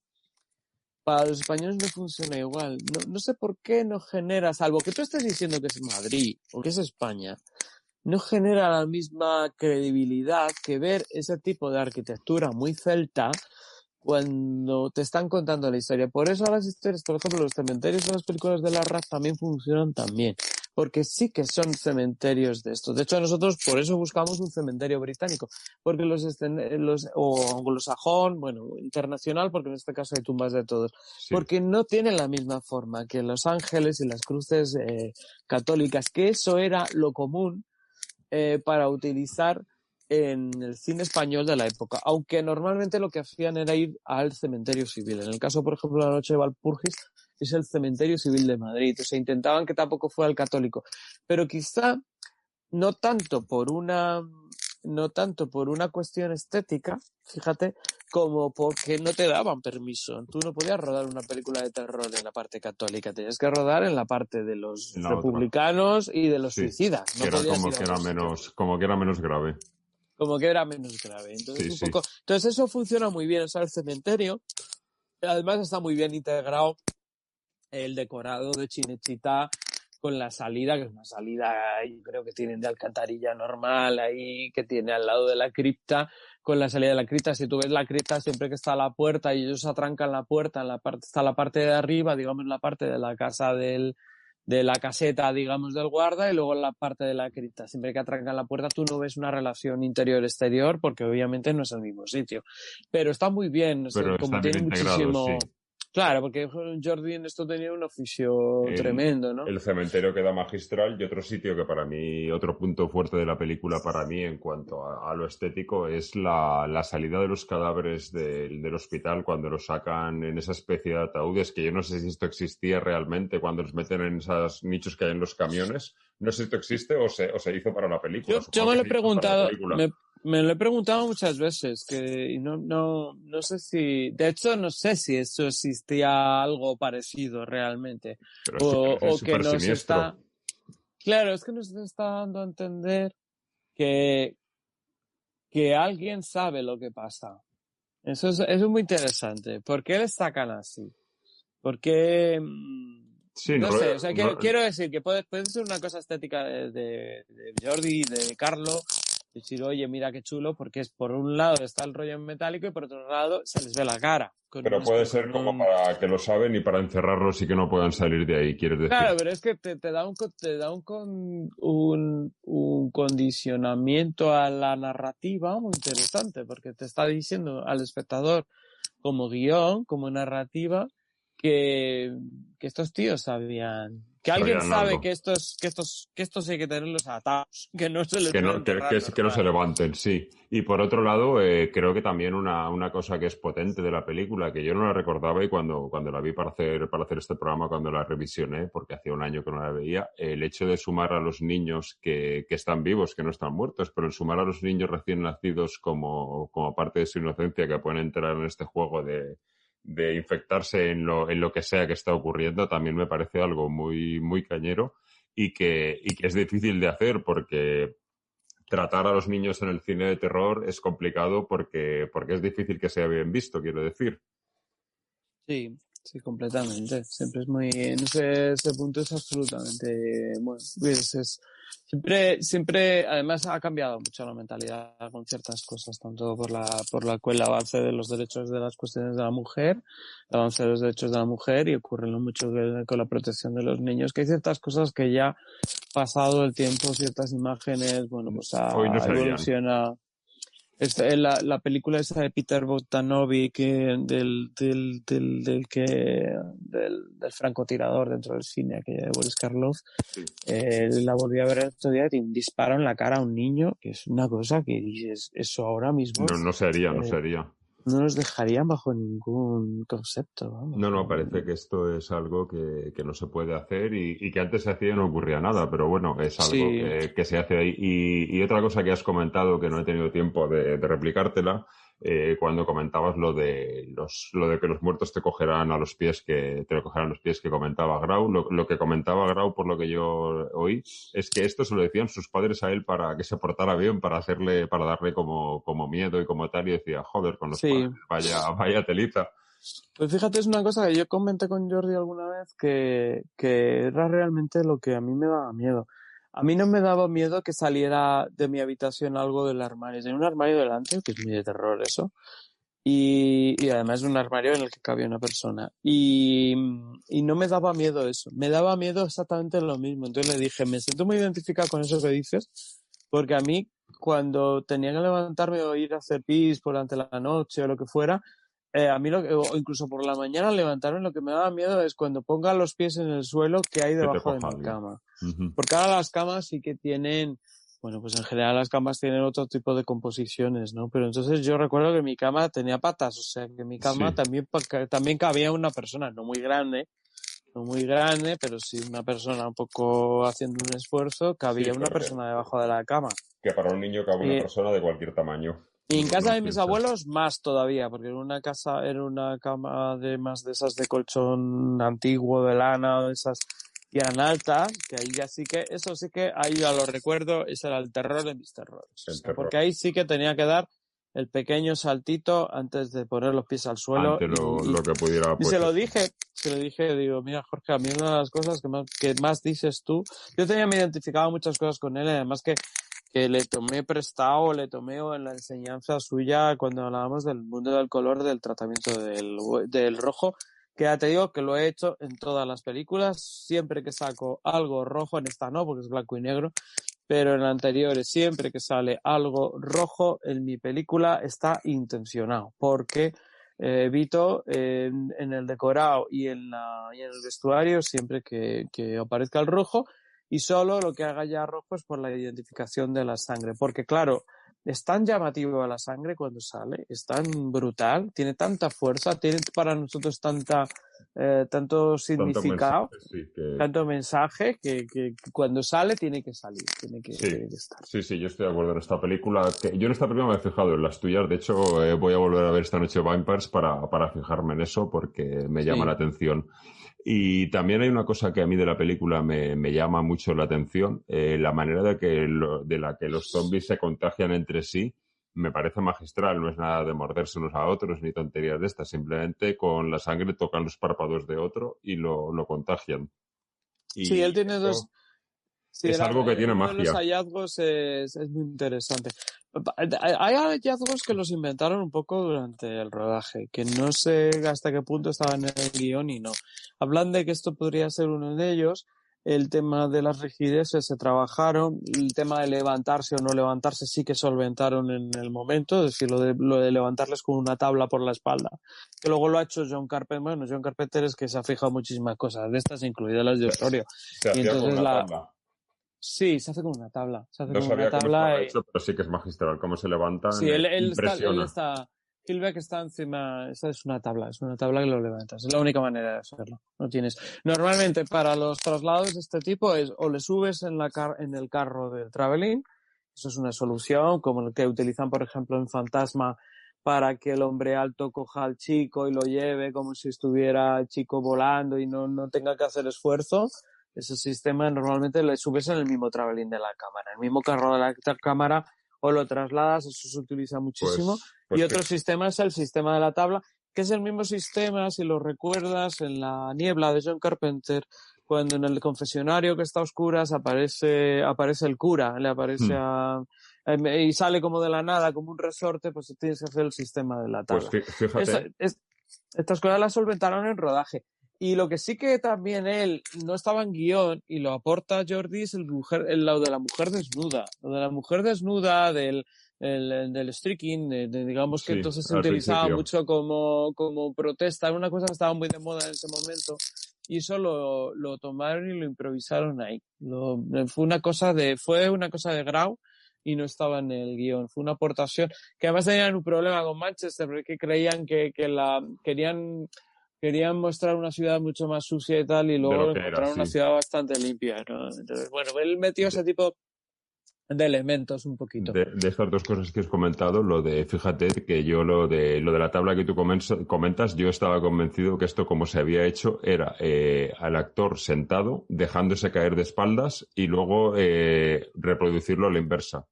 para los españoles no funciona igual. No sé por qué no genera, salvo que tú estés diciendo que es Madrid o que es España, no genera la misma credibilidad que ver ese tipo de arquitectura muy celta cuando te están contando la historia. Por eso las historias, por ejemplo, los cementerios de las películas de la Raz también funcionan también, porque sí que son cementerios de estos. De hecho, nosotros por eso buscamos un cementerio británico, porque los o anglosajón, bueno, internacional, porque en este caso hay tumbas de todos, porque no tienen la misma forma que Los Ángeles y las cruces católicas, que eso era lo común para utilizar en el cine español de la época, aunque normalmente lo que hacían era ir al cementerio civil. En el caso, por ejemplo, de La Noche de Walpurgis, es el cementerio civil de Madrid. O sea, intentaban que tampoco fuera el católico. Pero quizá no tanto por una cuestión estética, fíjate, como porque no te daban permiso. Tú no podías rodar una película de terror en la parte católica, tenías que rodar en la parte de los republicanos y de los suicidas. No como que era menos grave. Como que era menos grave. Entonces, entonces eso funciona muy bien. O sea, el cementerio, además está muy bien integrado el decorado de Cinecittà con la salida, que es una salida, yo creo que tienen de alcantarilla normal ahí, que tiene al lado de la cripta, con la salida de la cripta. Si tú ves la cripta, siempre que está la puerta y ellos atrancan la puerta, está la parte de arriba, digamos la parte de la casa de la caseta, digamos, del guarda, y luego la parte de la cripta. Siempre que atrancan la puerta tú no ves una relación interior-exterior porque obviamente no es el mismo sitio. Pero está muy bien, pero como está tiene bien integrado, muchísimo... Claro, porque Jordi en esto tenía un oficio tremendo, ¿no? El cementerio queda magistral y otro sitio que para mí, otro punto fuerte de la película para mí en cuanto a lo estético es la salida de los cadáveres del hospital cuando los sacan en esa especie de ataúdes, que yo no sé si esto existía realmente cuando los meten en esos nichos que hay en los camiones. No sé si esto existe o se hizo para la película. Yo me lo he preguntado, me lo he preguntado muchas veces, y no sé si, de hecho no sé si eso existía algo parecido realmente, o que nos siniestro. está, claro, es que nos está dando a entender que alguien sabe lo que pasa. Eso es muy interesante. ¿Por qué les sacan así? Porque sí, no sé, o sea, quiero decir que puede ser una cosa estética de Jordi, de Carlo. Decir, oye, mira qué chulo, porque es por un lado está el rollo metálico y por otro lado se les ve la cara. Pero puede ser como para que lo saben y para encerrarlos y que no puedan salir de ahí, quieres decir. Claro, pero es que te da un condicionamiento a la narrativa muy interesante, porque te está diciendo al espectador como guión, como narrativa, que estos tíos sabían, que alguien sabe algo. que estos hay que tenerlos atados, que no se les que no se levanten, sí. Y por otro lado, creo que también una cosa que es potente de la película, que yo no la recordaba y cuando la vi para hacer este programa, cuando la revisioné, porque hacía un año que no la veía, el hecho de sumar a los niños que están vivos, que no están muertos, pero el sumar a los niños recién nacidos como parte de su inocencia, que pueden entrar en este juego de infectarse en lo que sea que está ocurriendo, también me parece algo muy, muy cañero y que es difícil de hacer porque tratar a los niños en el cine de terror es complicado porque es difícil que sea bien visto, quiero decir. Sí, completamente. Siempre es muy... En ese punto es absolutamente... Bueno, siempre, además ha cambiado mucho la mentalidad con ciertas cosas, tanto por el avance de los derechos de las cuestiones de la mujer, el avance de los derechos de la mujer, y ocurre mucho con la protección de los niños, que hay ciertas cosas que ya, pasado el tiempo, ciertas imágenes, bueno, pues evolucionado. La película esa de Peter Bogdanovich del francotirador dentro del cine, aquella de Boris Karloff, sí. La volví a ver el otro día, un disparo en la cara a un niño, que es una cosa que dices, eso ahora mismo... No se haría. No nos dejarían bajo ningún concepto. Vamos. No, parece que esto es algo que no se puede hacer y que antes se hacía y no ocurría nada, pero bueno, es algo que se hace ahí. Y otra cosa que has comentado, que no he tenido tiempo de replicártela, cuando comentabas lo de que los muertos te cogerán a los pies, que comentaba Grau. Lo que comentaba Grau, por lo que yo oí, es que esto se lo decían sus padres a él para que se portara bien, para darle como miedo y como tal, y decía, joder, con los padres, vaya telita. Pues fíjate, es una cosa que yo comenté con Jordi alguna vez que era realmente lo que a mí me daba miedo. A mí no me daba miedo que saliera de mi habitación algo del armario. Tenía un armario delante, que es muy de terror eso, y además un armario en el que cabía una persona. Y no me daba miedo eso. Me daba miedo exactamente lo mismo. Entonces le dije, me siento muy identificado con eso que dices, porque a mí, cuando tenía que levantarme o ir a hacer pis por durante la noche o lo que fuera, a mí o incluso por la mañana levantarme, lo que me daba miedo es cuando ponga los pies en el suelo que hay debajo de mi cama. Uh-huh. Porque ahora las camas sí que tienen, bueno, pues en general las camas tienen otro tipo de composiciones, ¿no? Pero entonces yo recuerdo que mi cama tenía patas, o sea que mi cama también cabía una persona, no muy grande, pero sí una persona un poco haciendo un esfuerzo, cabía una persona debajo de la cama. Que para un niño cabe una persona de cualquier tamaño. Y en casa de mis abuelos más todavía, porque era una cama de esas de colchón antiguo, de lana, de esas, y eran altas, que ahí ya eso sí que, ahí ya lo recuerdo, ese era el terror de mis terrores. Porque ahí sí que tenía que dar el pequeño saltito antes de poner los pies al suelo. Ante lo que pudiera. Y se lo dije, digo, mira Jorge, a mí una de las cosas que más dices tú, yo me identificaba muchas cosas con él, además que le tomé prestado, le tomé en la enseñanza suya cuando hablábamos del mundo del color, del tratamiento del rojo, que ya te digo que lo he hecho en todas las películas, siempre que saco algo rojo, en esta no, porque es blanco y negro, pero en anteriores, siempre que sale algo rojo en mi película está intencionado, porque evito en el decorado y en el vestuario siempre que aparezca el rojo, y solo lo que haga ya rojo es por la identificación de la sangre, porque claro, es tan llamativo la sangre cuando sale, es tan brutal, tiene tanta fuerza, tiene para nosotros tanto significado, tanto mensaje que cuando sale tiene que salir, tiene que estar. Sí, yo estoy de acuerdo en esta película. Yo en esta película me he fijado en las tuyas, de hecho voy a volver a ver esta noche Vampires para fijarme en eso porque me llama la atención. Y también hay una cosa que a mí de la película me llama mucho la atención, la manera de la que los zombies se contagian entre sí me parece magistral, no es nada de morderse unos a otros ni tonterías de estas, simplemente con la sangre tocan los párpados de otro y lo contagian. Y sí, él tiene dos... Sí, es algo que tiene magia. Los hallazgos es muy interesante. Hay hallazgos que los inventaron un poco durante el rodaje, que no sé hasta qué punto estaban en el guión y no. Hablan de que esto podría ser uno de ellos. El tema de las rigideces se trabajaron, el tema de levantarse o no levantarse sí que solventaron en el momento, es decir, lo de levantarles con una tabla por la espalda, que luego lo ha hecho John Carpenter. Bueno, John Carpenter es que se ha fijado muchísimas cosas de estas, incluidas las de Osorio. Se hacía con una tabla. Sí, se hace con una tabla. No sabía cómo estaba hecho, pero sí que es magistral. Cómo se levanta. Sí, él está. Hilbeck está encima. Esa es una tabla que lo levantas. Es la única manera de hacerlo. No tienes. Normalmente para los traslados de este tipo es o le subes en el carro del traveling. Eso es una solución, como el que utilizan, por ejemplo, en Fantasma, para que el hombre alto coja al chico y lo lleve como si estuviera el chico volando y no tenga que hacer esfuerzo. Ese sistema normalmente le subes en el mismo traveling de la cámara, el mismo carro de la cámara, o lo trasladas, eso se utiliza muchísimo. Y otro sistema es el sistema de la tabla, que es el mismo sistema, si lo recuerdas, en La niebla de John Carpenter, cuando en el confesionario que está a oscuras aparece el cura, le aparece y sale como de la nada, como un resorte, pues tienes que hacer el sistema de la tabla. Pues fíjate. Estas cosas las solventaron en rodaje. Y lo que sí que también él no estaba en guión y lo aporta Jordi es lo de la mujer desnuda. Lo de la mujer desnuda, del streaking, digamos que entonces se utilizaba mucho como protesta. Era una cosa que estaba muy de moda en ese momento. Y eso lo tomaron y lo improvisaron ahí. Fue una cosa de Grau y no estaba en el guión. Fue una aportación que además tenían un problema con Manchester porque creían que querían mostrar una ciudad mucho más sucia y tal, y luego encontraron una ciudad bastante limpia, ¿no? Entonces, bueno, él metió ese tipo de elementos un poquito. De estas dos cosas que has comentado, fíjate que yo lo de la tabla que tú comentas, yo estaba convencido que esto como se había hecho era al actor sentado, dejándose caer de espaldas y luego reproducirlo a la inversa.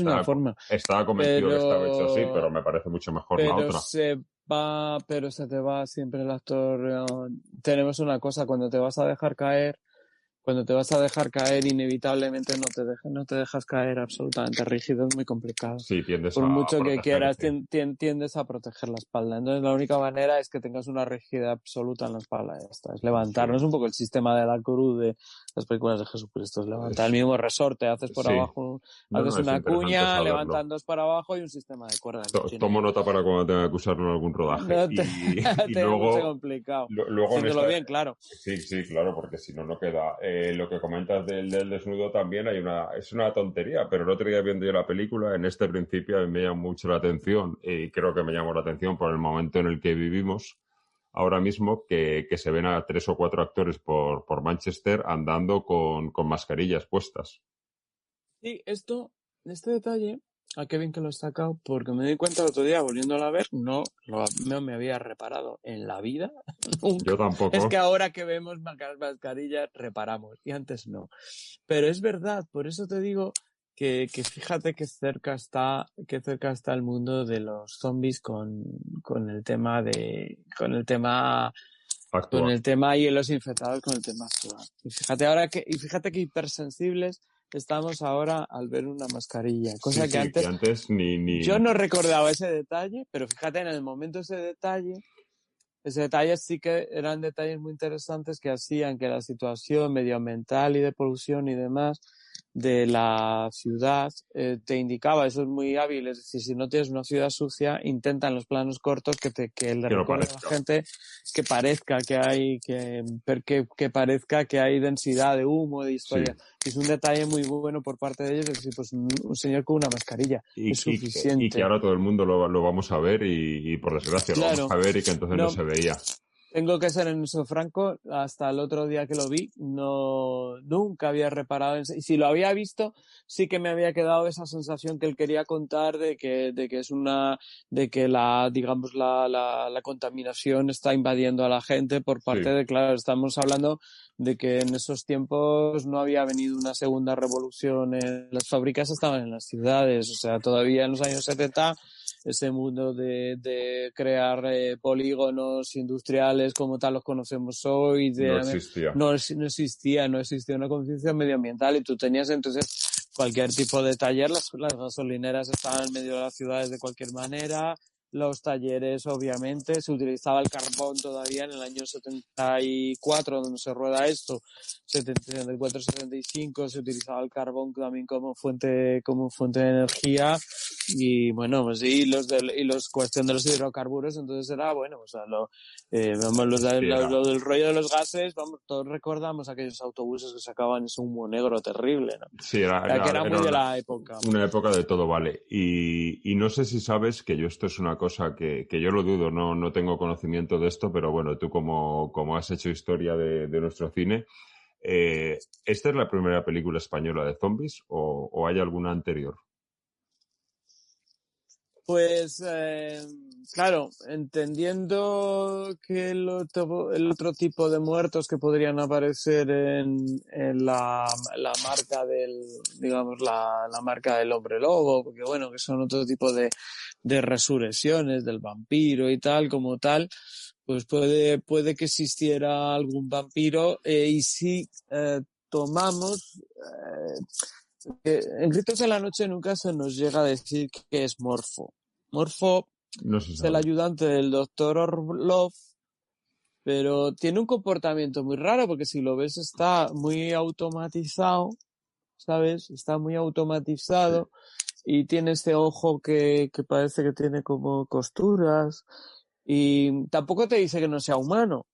Una forma. Estaba convencido que estaba hecho así, pero me parece mucho mejor la otra. Pero se te va siempre el actor. Tenemos una cosa, cuando te vas a dejar caer, inevitablemente no te dejas caer absolutamente rígido, es muy complicado. Sí, tiendes por a mucho que protegerte. quieras, tiendes a proteger la espalda. Entonces la única manera es que tengas una rigidez absoluta en la espalda. Ya está, es levantarnos un poco el sistema de la cruz de las películas de Jesucristo, es levantar el mismo resorte, haces por abajo, haces una cuña, levantas para abajo y un sistema de cuerdas. Tomo nota para cuando tenga que usarlo en algún rodaje. Y luego complicado. Luego bien, claro. Sí, claro, porque si no queda. Lo que comentas del desnudo también es una tontería, pero el otro día viendo yo la película, en este principio a mí me llamó mucho la atención y creo que me llamó la atención por el momento en el que vivimos ahora mismo, que se ven a 3 o 4 actores por Manchester andando con mascarillas puestas. Sí, este detalle, qué bien que lo he sacado, porque me di cuenta el otro día volviéndolo a ver, no me había reparado en la vida. Nunca. Yo tampoco. Es que ahora que vemos mascarillas reparamos y antes no. Pero es verdad, por eso te digo que fíjate que cerca está el mundo de los zombies con el tema y los infectados con el tema actual. Y fíjate que hipersensibles estamos ahora al ver una mascarilla, cosa que antes ni... Yo no recordaba ese detalle, pero fíjate, en el momento ese detalle sí que eran detalles muy interesantes que hacían que la situación medioambiental y de polución y demás de la ciudad, te indicaba, eso es muy hábil, es decir, si no tienes una ciudad sucia, intenta en los planos cortos que le recuerde a la gente que parezca que hay, que parezca que hay densidad de humo, de historia. Sí. Es un detalle muy bueno por parte de ellos, es decir, pues un señor con una mascarilla es suficiente. Y que ahora todo el mundo lo vamos a ver y por desgracia lo vamos a ver y que entonces no se veía. Tengo que ser en eso franco, hasta el otro día que lo vi, nunca había reparado en... Y si lo había visto, sí que me había quedado esa sensación que él quería contar de que la contaminación está invadiendo a la gente por parte de, claro, estamos hablando de que en esos tiempos no había venido una segunda revolución, las fábricas estaban en las ciudades, o sea, todavía en los años 70... ese mundo de crear polígonos industriales como tal los conocemos hoy no existía una conciencia medioambiental y tú tenías entonces cualquier tipo de taller, las gasolineras estaban en medio de las ciudades de cualquier manera, los talleres obviamente, se utilizaba el carbón todavía en el año 74 donde se rueda esto, 74-75 se utilizaba el carbón también como fuente de energía y bueno, pues sí, cuestión de los hidrocarburos, entonces era bueno, o sea, lo del rollo de los gases, vamos, todos recordamos aquellos autobuses que sacaban ese humo negro terrible, ¿no? Sí, era muy de la época. Una época de todo vale. Y no sé si sabes que esto es una cosa que yo lo dudo, no tengo conocimiento de esto, pero bueno, tú como has hecho historia de nuestro cine, ¿esta es la primera película española de zombies o hay alguna anterior? Pues, claro, entendiendo que el otro tipo de muertos que podrían aparecer en la marca la marca del hombre lobo, porque bueno, que son otro tipo de resurrecciones del vampiro y tal, como tal, pues puede que existiera algún vampiro, y si tomamos... en Gritos de la Noche nunca se nos llega a decir que es Morfo. Morfo es el ayudante del Dr. Orlov, pero tiene un comportamiento muy raro porque si lo ves está muy automatizado, ¿sabes? Está muy automatizado y tiene este ojo que parece que tiene como costuras y tampoco te dice que no sea humano.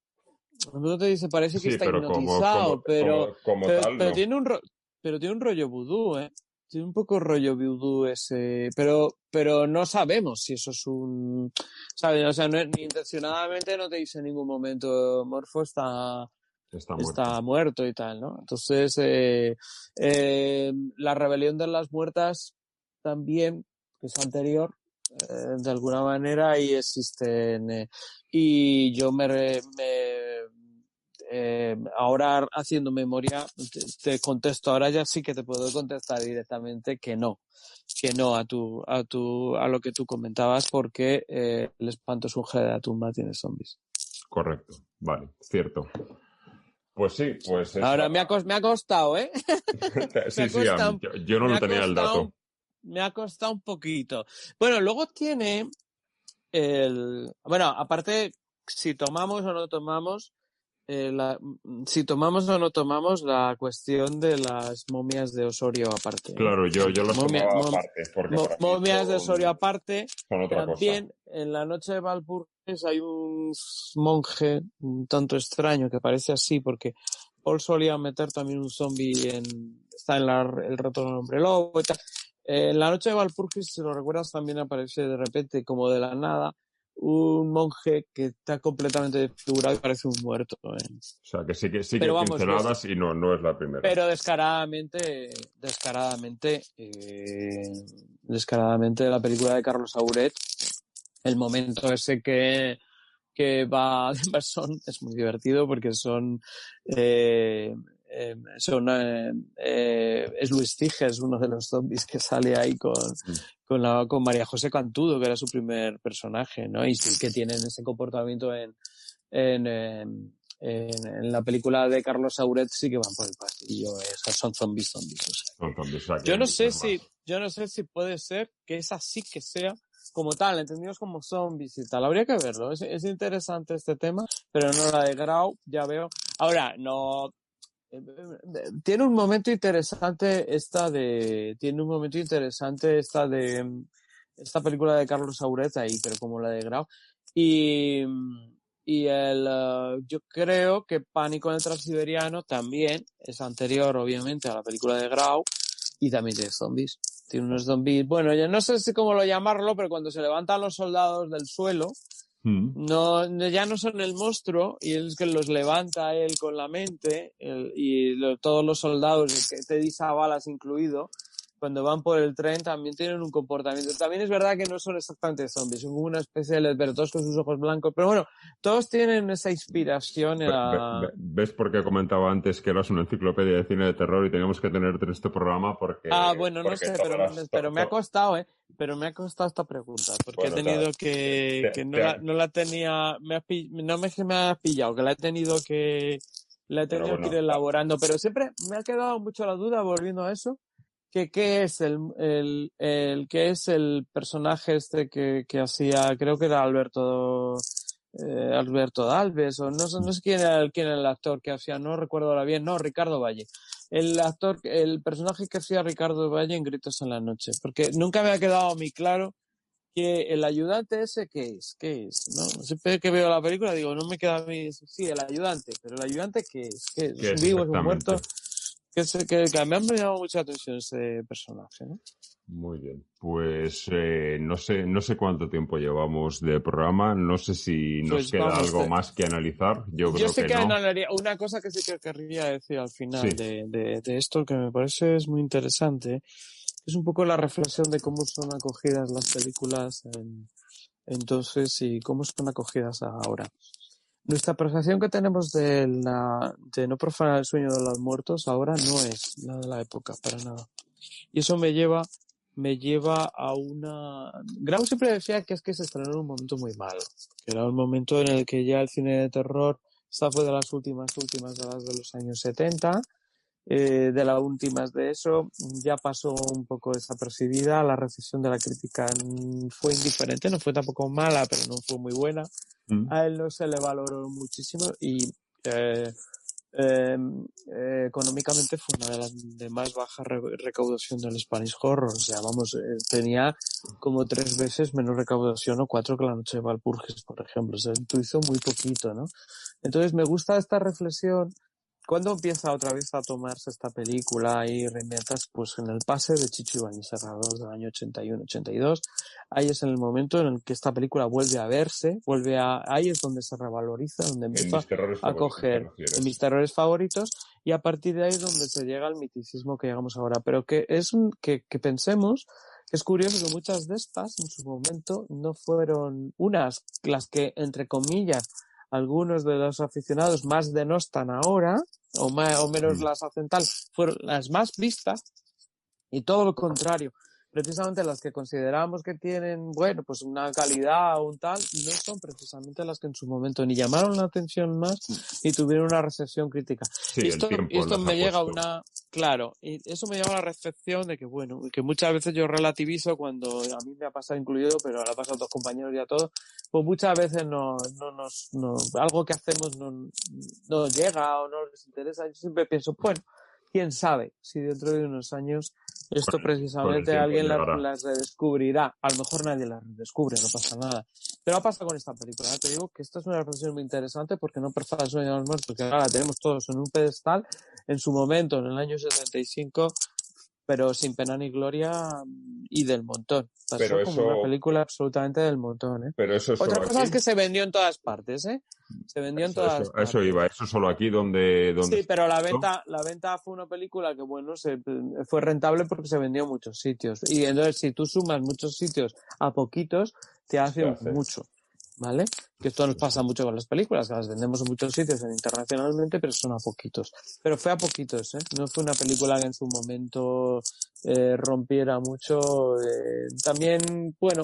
Tampoco te dice, parece que está hipnotizado, pero tiene un rollo vudú, Tiene un poco rollo vudú ese, pero no sabemos si eso es un, ¿sabes? O sea, ni intencionadamente no te dice en ningún momento Morfo está muerto y tal, ¿no? Entonces, la rebelión de las muertas también, que es anterior, de alguna manera, y existen, y yo ahora haciendo memoria te contesto, ahora ya sí que te puedo contestar directamente que no a lo que tú comentabas porque el espanto surge de la tumba tiene zombies. Correcto, vale, cierto. Pues sí, pues eso. Ahora me ha costado, sí, yo no lo tenía el dato. Me ha costado un poquito. Bueno, luego tiene aparte si tomamos o no tomamos la cuestión de las momias de Osorio aparte. Claro, yo las tomaba aparte. Porque momias de Osorio aparte. Son otra también cosa. En la noche de Valpurgis hay un monje un tanto extraño que parece así porque Paul solía meter también un zombie está en el retorno del hombre lobo y tal. En la noche de Valpurgis, si lo recuerdas, también aparece de repente como de la nada un monje que está completamente desfigurado y parece un muerto. O sea, que sí que hay pinceladas y no es la primera. Pero descaradamente la película de Carlos Sauret, el momento ese que va de Emerson es muy divertido porque es Luis Tiges, uno de los zombies que sale ahí con María José Cantudo, que era su primer personaje, ¿no? Y sí que tienen ese comportamiento en la película de Carlos Sauret, sí que van por el pasillo, son zombies, o sea. Son zombies, o sea, yo no sé si puede ser que esa sí que sea como tal, entendidos como zombies y tal. Habría que verlo. Es interesante este tema, pero no la de Grau, ya veo. Ahora, no Tiene un momento interesante esta película de Carlos Saura ahí, pero como la de Grau. Y yo creo que Pánico en el Transiberiano también es anterior, obviamente, a la película de Grau, y también tiene zombies. Tiene unos zombies, bueno, ya no sé si cómo lo llamarlo, pero cuando se levantan los soldados del suelo, ya no son el monstruo, y es que los levanta él con la mente, todos los soldados, que te dice balas incluido, cuando van por el tren también tienen un comportamiento. También es verdad que no son exactamente zombies, son como una especie de lesbertos con sus ojos blancos, pero bueno, todos tienen esa inspiración en la... ¿Ves por qué comentaba antes que eras una enciclopedia de cine de terror y teníamos que tenerte en este programa? Porque no sé, pero me ha costado, pero me ha costado esta pregunta, porque he tenido no la tenía, me ha pillado, que la he tenido que ir elaborando, pero siempre me ha quedado mucho la duda, volviendo a eso, que qué es el personaje este que hacía, creo que era Alberto Dalves, o no sé quién era el actor que hacía, no recuerdo ahora bien, Ricardo Valle. El personaje que hacía Ricardo Valle en Gritos en la Noche, porque nunca me ha quedado muy claro que el ayudante ese, ¿qué es? ¿No? Siempre que veo la película digo, no me queda a mí, sí, el ayudante, pero el ayudante, ¿qué es? ¿Es un vivo, es un muerto? Que me ha llamado mucha atención ese personaje, ¿no? Muy bien. Pues no sé cuánto tiempo llevamos de programa, no sé si nos queda algo más que analizar. Yo creo sé que no. Una cosa que sí que querría decir al final de esto, que me parece es muy interesante, es un poco la reflexión de cómo son acogidas las películas entonces y cómo son acogidas ahora. Nuestra percepción que tenemos de no profanar el sueño de los muertos ahora no es la de la época, para nada. Y eso me lleva a una... Grau siempre decía que es que se estrenó en un momento muy malo, que era un momento en el que ya el cine de terror, esta fue de las últimas décadas de los años 70, de las últimas de eso, ya pasó un poco desapercibida, la recepción de la crítica fue indiferente, no fue tampoco mala, pero no fue muy buena. A él no se le valoró muchísimo y económicamente fue una de las de más baja recaudación del Spanish Horror, o sea, tenía como 3 veces menos recaudación o 4 que La Noche de Walpurgis, por ejemplo, o sea, hizo muy poquito, ¿no? Entonces me gusta esta reflexión. ¿Cuándo empieza otra vez a tomarse esta película y reinventas? Pues en el pase de Chicho Ibáñez Serrador del año 81-82. Ahí es en el momento en el que esta película vuelve a verse, ahí es donde se revaloriza, donde empieza a coger en mis terrores favoritos, y a partir de ahí es donde se llega al miticismo que llegamos ahora. Pero que pensemos que es curioso que muchas de estas en su momento no fueron las que, entre comillas, algunos de los aficionados más denostan ahora, o menos las hacen tal, fueron las más vistas, y todo lo contrario. Precisamente las que consideramos que tienen, bueno, pues una calidad o un tal, no son precisamente las que en su momento ni llamaron la atención más ni tuvieron una recepción crítica. Sí, y esto me llega y eso me lleva a la reflexión de que, bueno, que muchas veces yo relativizo cuando a mí me ha pasado incluido, pero le ha pasado a otros compañeros y a todos, pues muchas veces algo que hacemos no llega o no les interesa. Yo siempre pienso, bueno, quién sabe si dentro de unos años esto precisamente alguien las redescubrirá. A lo mejor nadie las redescubre, no pasa nada. Pero pasa con esta película. Te digo que esta es una reflexión muy interesante porque no perfora el sueño de los muertos, porque ahora la tenemos todos en un pedestal. En su momento, en el año 75, pero sin pena ni gloria y del montón. Pasó como una película absolutamente del montón, ¿eh? Pero eso es Otra solo cosa aquí. es que se vendió en todas partes, ¿eh? Se vendió en todas partes. Eso iba, eso solo aquí donde Sí, pero la venta fue una película que, bueno, fue rentable porque se vendió en muchos sitios. Y entonces, si tú sumas muchos sitios a poquitos, te hace mucho, ¿vale? Que esto nos pasa mucho con las películas, que las vendemos en muchos sitios internacionalmente, pero son a poquitos. Pero fue a poquitos, ¿eh? No fue una película que en su momento rompiera mucho. También, bueno,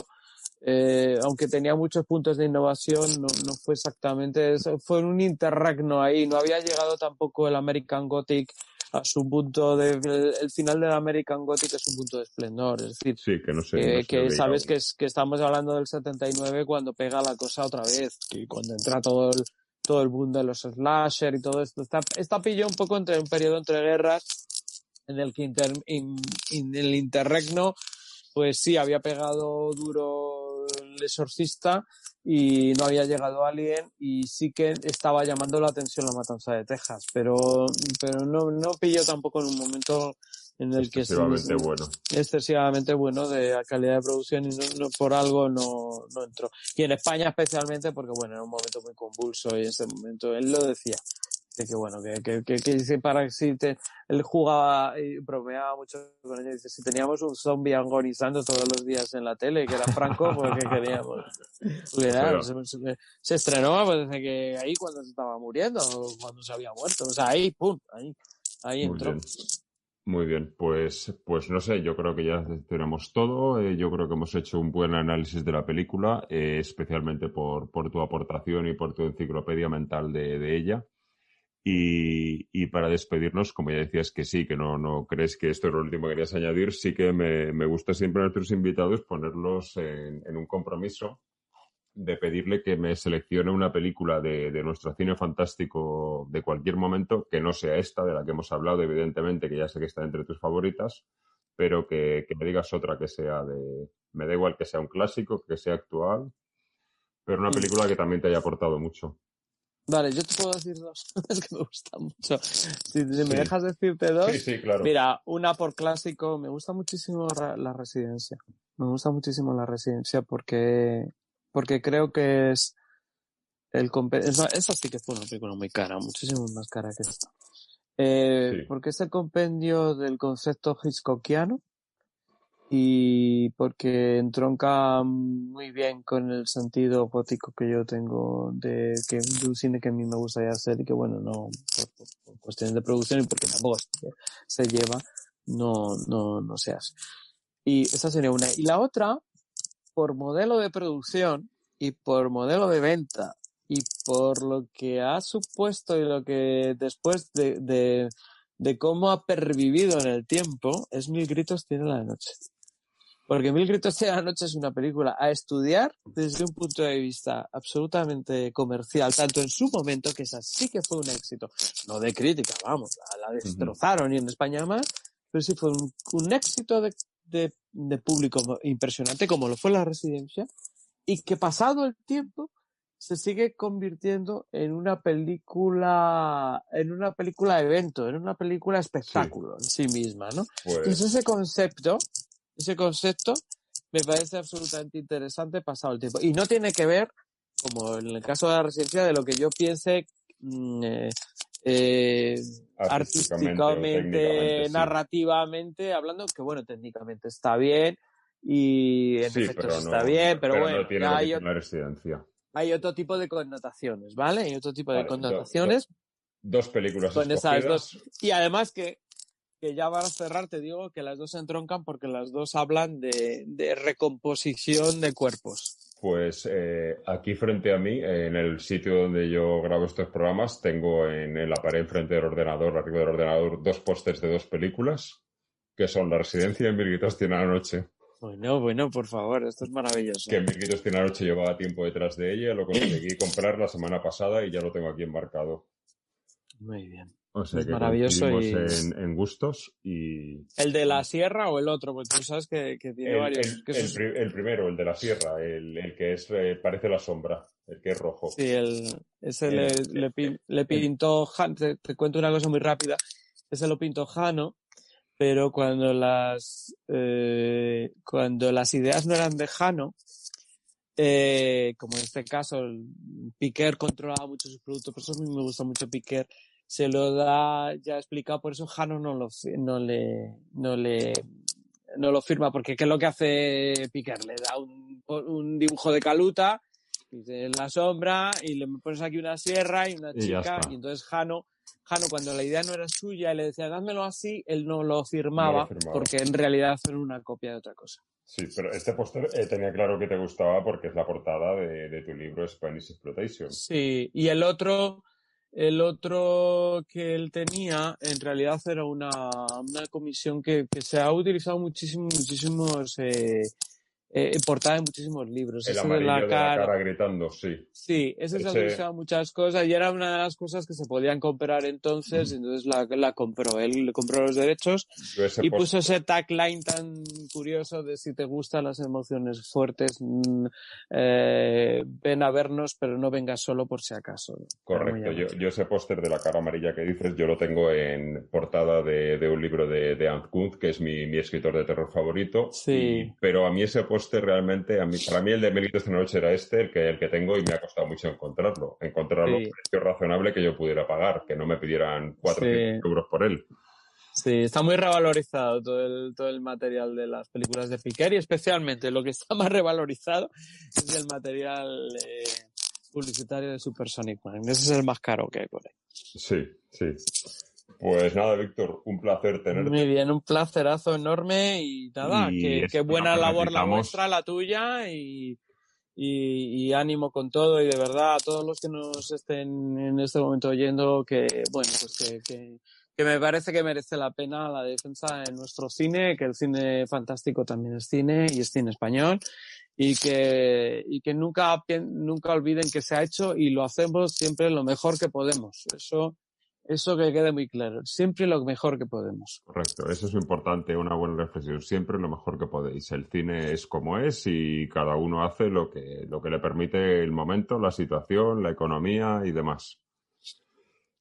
aunque tenía muchos puntos de innovación, no fue exactamente eso, fue un interregno ahí, no había llegado tampoco el American Gothic a su punto el final del American Gothic es un punto de esplendor, es decir, sí, que no sé, sabes que estamos hablando del 79 cuando pega la cosa otra vez, y cuando entra todo todo el boom de los slasher y todo esto. Está pillado un poco entre un periodo entre guerras en el que en el interregno, pues sí, había pegado duro el Exorcista y no había llegado Alien, y sí que estaba llamando la atención La Matanza de Texas, pero no pilló tampoco en un momento en el que excesivamente bueno de calidad de producción, y no por algo no entró. Y en España especialmente porque, bueno, era un momento muy convulso, y en ese momento él lo decía, de que bueno, él jugaba y bromeaba mucho con ellos, dice, si teníamos un zombie agonizando todos los días en la tele, que era Franco, pues ¿qué queríamos? Porque, claro, se estrenó, pues desde que ahí cuando se estaba muriendo, o cuando se había muerto, o sea, ahí, pum, ahí entró. Bien. Muy bien, pues no sé, yo creo que ya tenemos todo. Yo creo que hemos hecho un buen análisis de la película, especialmente por tu aportación y por tu enciclopedia mental de ella. Y para despedirnos, como ya decías que sí, que no crees que esto es lo último que querías añadir, sí que me gusta siempre a nuestros invitados ponerlos en un compromiso de pedirle que me seleccione una película de nuestro cine fantástico de cualquier momento, que no sea esta de la que hemos hablado, evidentemente, que ya sé que está entre tus favoritas, pero que me digas otra que sea me da igual que sea un clásico, que sea actual, pero una película que también te haya aportado mucho. Vale, yo te puedo decir dos, es que me gustan mucho. Si me dejas decirte dos, sí, claro. Mira, una por clásico, me gusta muchísimo La Residencia. Me gusta muchísimo La Residencia porque creo que es esa sí que fue una película muy cara, muchísimo más cara que esta. Porque es el compendio del concepto hitchcockiano, y porque entronca muy bien con el sentido gótico que yo tengo de un cine que a mí me gustaría hacer, y que, bueno, no por cuestiones de producción y porque tampoco se lleva, no se hace. Y esa sería una. Y la otra, por modelo de producción y por modelo de venta y por lo que ha supuesto y lo que después de cómo ha pervivido en el tiempo, es Mil Gritos tiene la noche. Porque Mil Gritos tiene la noche es una película a estudiar desde un punto de vista absolutamente comercial, tanto en su momento, que esa sí que fue un éxito, no de crítica, vamos, la destrozaron, y en España más, pero sí fue un éxito de público impresionante, como lo fue La Residencia, y que pasado el tiempo se sigue convirtiendo en una película evento, en una película espectáculo en sí misma, ¿no? Pues... Entonces ese concepto me parece absolutamente interesante pasado el tiempo. Y no tiene que ver, como en el caso de La Residencia, de lo que yo piense artísticamente, narrativamente hablando, que bueno, técnicamente está bien y en efectos está bien, pero bueno, no tiene lo que La Residencia. Hay otro tipo de connotaciones, ¿vale? Hay otro tipo de connotaciones. Dos películas con escogidas. Esas dos. Y además que ya para cerrar te digo que las dos se entroncan porque las dos hablan de recomposición de cuerpos. Pues aquí frente a mí, en el sitio donde yo grabo estos programas, tengo en la pared frente del ordenador, arriba del ordenador, dos pósters de dos películas, que son La Residencia y Mil Gritos tiene la noche. Bueno, por favor, esto es maravilloso. Que Mil Gritos tiene la noche llevaba tiempo detrás de ella, lo conseguí comprar la semana pasada y ya lo tengo aquí embarcado. Muy bien. O sea es que maravilloso en gustos y... ¿El de la sierra o el otro? Porque tú sabes que tiene varios... El primero, el de la sierra, el que es parece la sombra, el que es rojo. Sí, ese le pintó... Te cuento una cosa muy rápida. Ese lo pintó Jano, pero cuando las ideas no eran de Jano, como en este caso Piquer controlaba mucho sus productos, por eso a mí me gusta mucho Piquer, se lo da ya explicado, por eso Jano no lo firma, porque ¿qué es lo que hace Piquer? Le da un dibujo de Caluta, dice la sombra, y le pones aquí una sierra y una chica, y entonces Jano, cuando la idea no era suya y le decía dámelo así, él no lo firmaba, porque en realidad era una copia de otra cosa. Sí, pero este póster tenía claro que te gustaba porque es la portada de tu libro Spanish Exploitation. Sí, y el otro que él tenía en realidad era una comisión que se ha utilizado muchísimos portada de muchísimos libros. El Ese amarillo de la cara gritando, sí. Sí, ese es el que usaba muchas cosas y era una de las cosas que se podían comprar entonces, y entonces la compró. Él le compró los derechos y puso ese tagline tan curioso de si te gustan las emociones fuertes, ven a vernos, pero no vengas solo por si acaso. Correcto, yo ese póster de la cara amarilla que dices, yo lo tengo en portada de un libro de Ant Kunt, que es mi escritor de terror favorito. Sí. Pero a mí ese póster realmente, para mí el de Mil gritos de noche era el que tengo, y me ha costado mucho encontrarlo a un precio razonable que yo pudiera pagar, que no me pidieran 400 euros por él. Sí, está muy revalorizado todo el material de las películas de Piquer, y especialmente lo que está más revalorizado es el material publicitario de Supersonic Man. Ese es el más caro que hay por ahí. Sí. Pues nada, Víctor, un placer tenerte. Muy bien, un placerazo enorme y nada, qué buena labor la vuestra, la tuya, y ánimo con todo, y de verdad a todos los que nos estén en este momento oyendo, que bueno, pues que me parece que merece la pena la defensa de nuestro cine, que el cine fantástico también es cine, y es cine español, y que nunca olviden que se ha hecho y lo hacemos siempre lo mejor que podemos. Eso que quede muy claro. Siempre lo mejor que podemos. Correcto, eso es importante, una buena reflexión. Siempre lo mejor que podéis. El cine es como es y cada uno hace lo que le permite el momento, la situación, la economía y demás.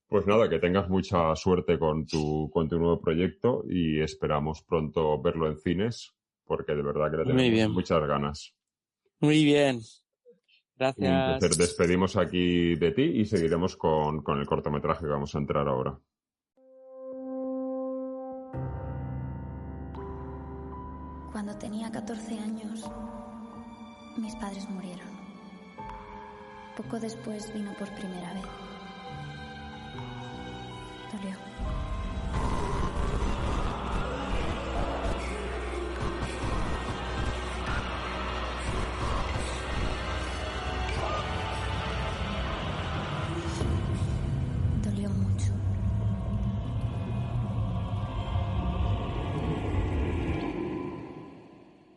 Pues nada, que tengas mucha suerte con tu nuevo proyecto y esperamos pronto verlo en cines, porque de verdad que le tenemos muchas ganas. Muy bien. Gracias. Entonces despedimos aquí de ti y seguiremos con el cortometraje que vamos a entrar ahora. Cuando tenía 14 años, mis padres murieron. Poco después vino por primera vez. Dolió.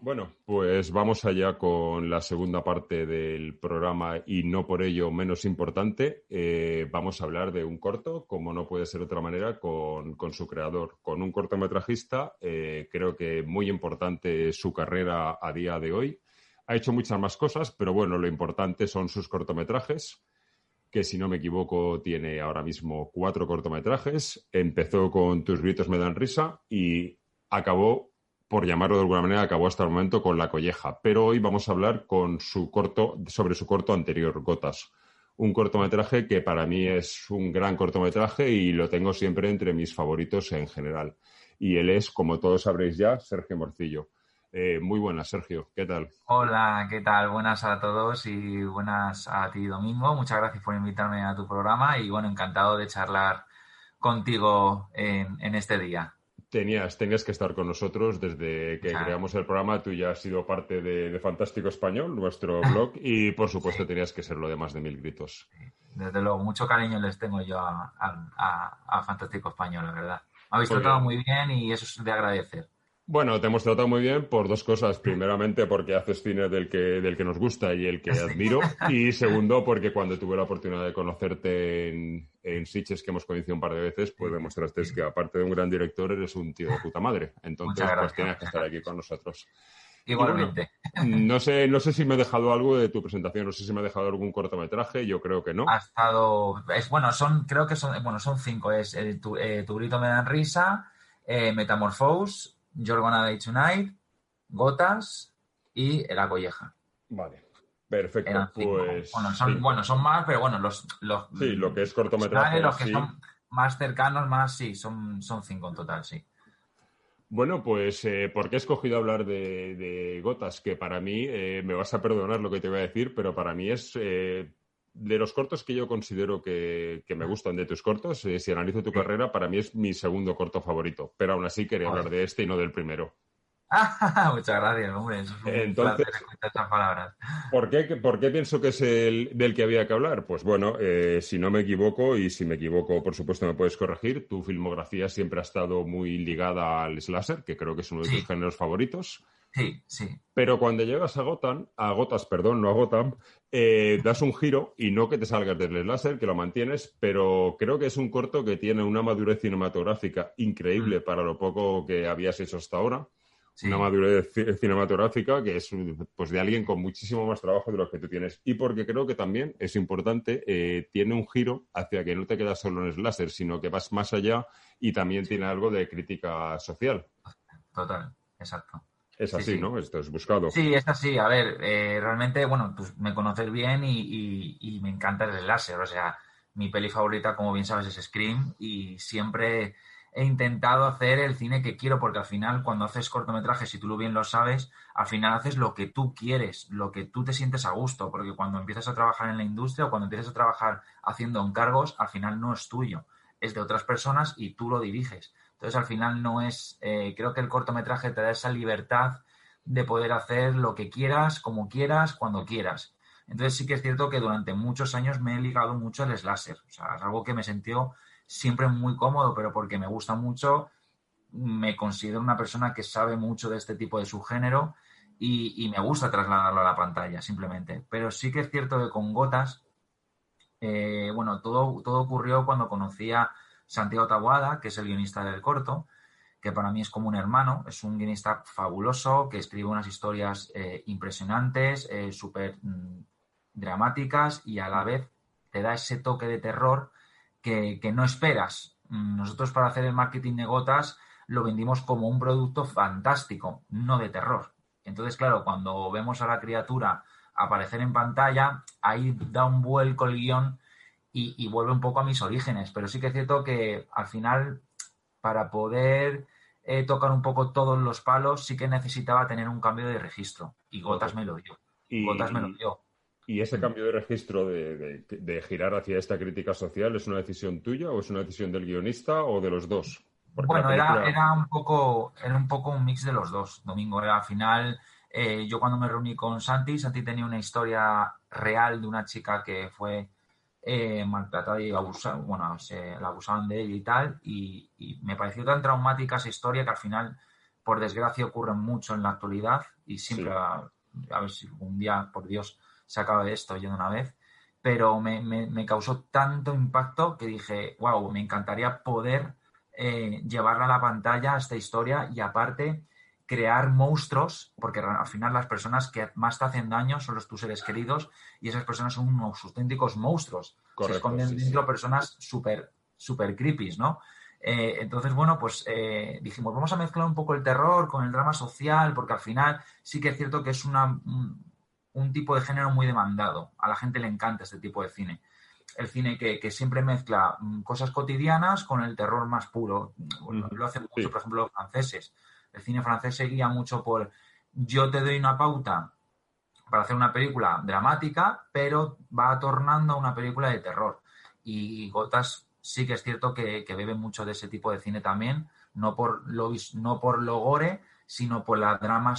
Bueno, pues vamos allá con la segunda parte del programa y no por ello menos importante. Vamos a hablar de un corto, como no puede ser de otra manera, con su creador, con un cortometrajista. Creo que muy importante su carrera a día de hoy. Ha hecho muchas más cosas, pero bueno, lo importante son sus cortometrajes, que si no me equivoco tiene ahora mismo 4 cortometrajes. Empezó con Tus gritos me dan risa y acabó, por llamarlo de alguna manera, acabó hasta el momento con La colleja. Pero hoy vamos a hablar sobre su corto anterior, Gotas. Un cortometraje que para mí es un gran cortometraje y lo tengo siempre entre mis favoritos en general. Y él es, como todos sabréis ya, Sergio Morcillo. Muy buenas, Sergio. ¿Qué tal? Hola, ¿qué tal? Buenas a todos y buenas a ti, Domingo. Muchas gracias por invitarme a tu programa y, bueno, encantado de charlar contigo en este día. Tenías que estar con nosotros desde que creamos el programa. Tú ya has sido parte de Fantástico Español, nuestro blog, y por supuesto tenías que serlo de Más de Mil gritos. Desde luego, mucho cariño les tengo yo a Fantástico Español, la verdad. Me habéis tratado muy bien y eso es de agradecer. Bueno, te hemos tratado muy bien por 2 cosas. Primeramente, porque haces cine del que nos gusta y el que admiro. Y segundo, porque cuando tuve la oportunidad de conocerte en Sitges, que hemos coincidido un par de veces, pues demostraste que aparte de un gran director, eres un tío de puta madre. Entonces, pues tienes que estar aquí con nosotros. Igualmente. Bueno, no sé si me he dejado algo de tu presentación, no sé si me he dejado algún cortometraje, yo creo que no. Ha estado... son 5. Es Tu grito me dan risa, Metamorphose, You're Gonna Die Tonight, Gotas y La colleja. Vale, perfecto. Pues son más, pero bueno, lo que es cortometraje, los que son más cercanos, son 5 en total, sí. Bueno, pues ¿por qué he escogido hablar de Gotas? Que para mí, me vas a perdonar lo que te voy a decir, pero para mí es de los cortos que yo considero que me gustan de tus cortos. Si analizo tu carrera, para mí es mi segundo corto favorito, pero aún así quería hablar de este y no del primero. Muchas gracias, hombre. Eso es un placer escuchar estas palabras. ¿Por qué pienso que es el del que había que hablar? Pues bueno, si no me equivoco, y si me equivoco, por supuesto me puedes corregir, tu filmografía siempre ha estado muy ligada al slasher, que creo que es uno de tus géneros favoritos. Sí, sí. Pero cuando llegas a Gotham, no a Gotham, das un giro y no que te salgas del slasher, que lo mantienes, pero creo que es un corto que tiene una madurez cinematográfica increíble para lo poco que habías hecho hasta ahora. Sí. Una madurez cinematográfica que es pues de alguien con muchísimo más trabajo de lo que tú tienes. Y porque creo que también es importante, tiene un giro hacia que no te quedas solo en slasher, sino que vas más allá y también tiene algo de crítica social. Total, exacto. Es así, ¿no? Esto es buscado. Sí, es así. A ver, realmente, bueno, pues me conoces bien y me encanta el slasher. O sea, mi peli favorita, como bien sabes, es Scream y siempre he intentado hacer el cine que quiero porque al final, cuando haces cortometrajes, si tú lo bien lo sabes, al final haces lo que tú quieres, lo que tú te sientes a gusto, porque cuando empiezas a trabajar en la industria o cuando empiezas a trabajar haciendo encargos, al final no es tuyo, es de otras personas y tú lo diriges. Entonces, al final no es... creo que el cortometraje te da esa libertad de poder hacer lo que quieras, como quieras, cuando quieras. Entonces, sí que es cierto que durante muchos años me he ligado mucho al slasher. O sea, es algo que me sentió siempre muy cómodo, pero porque me gusta mucho, me considero una persona que sabe mucho de este tipo de subgénero y me gusta trasladarlo a la pantalla, simplemente. Pero sí que es cierto que con Gotas, bueno, todo ocurrió cuando conocí a Santiago Taboada, que es el guionista del corto, que para mí es como un hermano, es un guionista fabuloso, que escribe unas historias impresionantes, súper dramáticas y a la vez te da ese toque de terror que no esperas. Nosotros para hacer el marketing de Gotas lo vendimos como un producto fantástico, no de terror. Entonces, claro, cuando vemos a la criatura aparecer en pantalla, ahí da un vuelco el guión y vuelve un poco a mis orígenes. Pero sí que es cierto que al final, para poder tocar un poco todos los palos, sí que necesitaba tener un cambio de registro. Y Gotas me lo dio. Gotas me lo dio. ¿Y ese cambio de registro de girar hacia esta crítica social es una decisión tuya o es una decisión del guionista o de los dos? Porque bueno, película... era un poco un mix de los dos, Domingo. Al final, yo cuando me reuní con Santi tenía una historia real de una chica que fue maltratada y abusada, bueno, la abusaban de ella y tal, y me pareció tan traumática esa historia que al final, por desgracia, ocurre mucho en la actualidad y siempre, a ver si un día, por Dios, se acaba de esto ya de una vez, pero me causó tanto impacto que dije, wow, me encantaría poder llevarla a la pantalla esta historia y aparte crear monstruos, porque al final las personas que más te hacen daño son tus seres queridos y esas personas son unos auténticos monstruos. Correcto, se esconden dentro personas súper creepy, ¿no? Entonces, bueno, pues dijimos, vamos a mezclar un poco el terror con el drama social, porque al final sí que es cierto que es un tipo de género muy demandado. A la gente le encanta este tipo de cine. El cine que siempre mezcla cosas cotidianas con el terror más puro. Lo hacen mucho, por ejemplo, los franceses. El cine francés se guía mucho por yo te doy una pauta para hacer una película dramática, pero va tornando a una película de terror. Y Gotas sí que es cierto que bebe mucho de ese tipo de cine también, no por lo gore, sino por el drama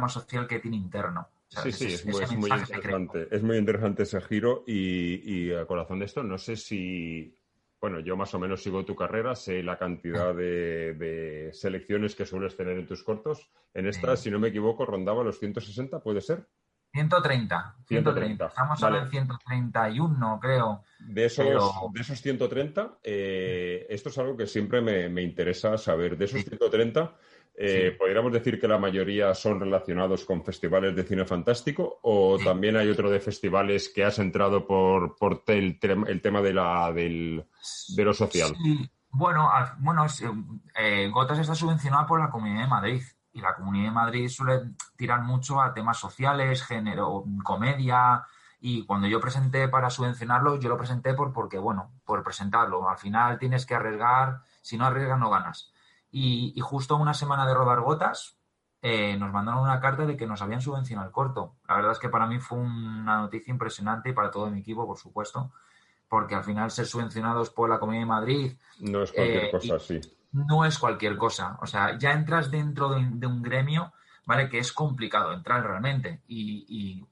social que tiene interno. O sea, es muy interesante. Es muy interesante ese giro y a corazón de esto, no sé si... Bueno, yo más o menos sigo tu carrera, sé la cantidad de selecciones que sueles tener en tus cortos. En esta, si no me equivoco, rondaba los 160, ¿puede ser? 130. Estamos ahora en 131, creo. De esos 130, esto es algo que siempre me interesa saber. De esos 130... ¿podríamos decir que la mayoría son relacionados con festivales de cine fantástico o también hay otro de festivales que has entrado por el tema de lo social? Sí. Bueno, Gotas está subvencionada por la Comunidad de Madrid y la Comunidad de Madrid suele tirar mucho a temas sociales, género, comedia, y cuando yo presenté para subvencionarlo, yo lo presenté por presentarlo. Al final tienes que arriesgar, si no arriesgas no ganas. Y justo una semana de rodar Gotas nos mandaron una carta de que nos habían subvencionado el corto. La verdad es que para mí fue una noticia impresionante y para todo mi equipo, por supuesto, porque al final ser subvencionados por la Comunidad de Madrid... No es cualquier cosa, sí. No es cualquier cosa. O sea, ya entras dentro de un gremio, ¿vale? Que es complicado entrar realmente y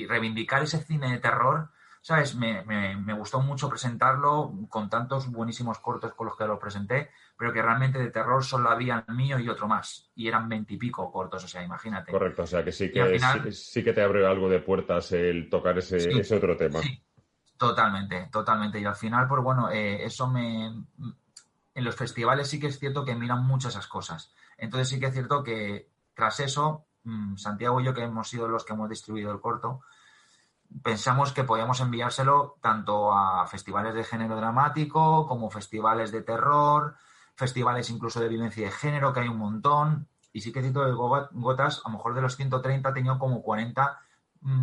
reivindicar ese cine de terror ¿sabes? Me gustó mucho presentarlo con tantos buenísimos cortos con los que lo presenté, pero que realmente de terror solo había el mío y otro más. Y eran 20 y pico cortos, o sea, imagínate. Correcto, o sea que sí Y al que, final- sí que te abre algo de puertas el tocar Sí, ese otro tema. sí, totalmente, totalmente. Y al final, pues bueno, eso en los festivales sí que es cierto que miran mucho esas cosas. Entonces sí que es cierto que tras eso, Santiago y yo, que hemos sido los que hemos distribuido el corto, pensamos que podíamos enviárselo tanto a festivales de género dramático como festivales de terror, festivales incluso de violencia de género, que hay un montón. Y sí que es cierto que Gotas, a lo mejor de los 130, ha tenido como 40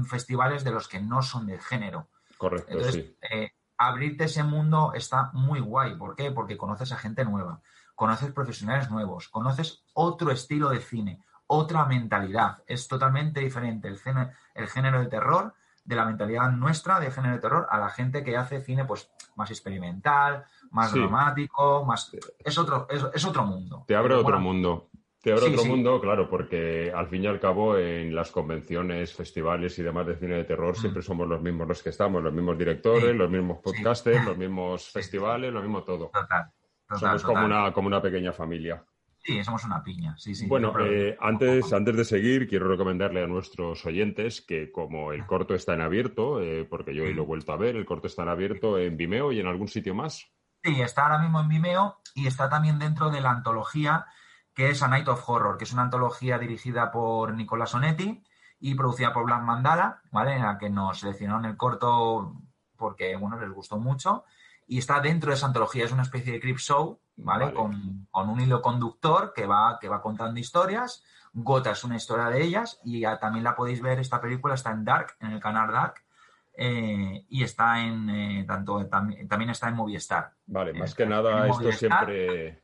festivales de los que no son de género. Correcto, Entonces, sí. abrirte ese mundo está muy guay. ¿Por qué? Porque conoces a gente nueva, conoces profesionales nuevos, conoces otro estilo de cine, otra mentalidad. Es totalmente diferente el género de terror, de la mentalidad nuestra de género de terror, a la gente que hace cine pues más experimental, más Sí. dramático, más... Es otro mundo. Te abre Pero, otro bueno, mundo. Te abre sí, otro sí. mundo, claro, porque al fin y al cabo en las convenciones, festivales y demás de cine de terror siempre somos los mismos los que estamos, los mismos directores, Sí, los mismos sí. podcasters, los mismos Sí, festivales, lo mismo todo. Total, Somos total. como una pequeña familia. Sí, somos una piña. Sí, sí. Bueno, antes de seguir, quiero recomendarle a nuestros oyentes que como el corto está en abierto, porque yo hoy lo he vuelto a ver, el corto está en abierto en Vimeo y en algún sitio más. Sí, está ahora mismo en Vimeo y está también dentro de la antología que es A Night of Horror, que es una antología dirigida por Nicolas Onetti y producida por Black Mandala, ¿vale? En la que nos seleccionaron el corto porque, bueno, les gustó mucho. Y está dentro de esa antología, es una especie de creep show, ¿vale? Vale. Con un hilo conductor que va contando historias. Gota es una historia de ellas y ya también la podéis ver, esta película está en Dark, en el canal Dark. Y está en también está en Movistar. Vale, más que nada, esto Movistar. siempre...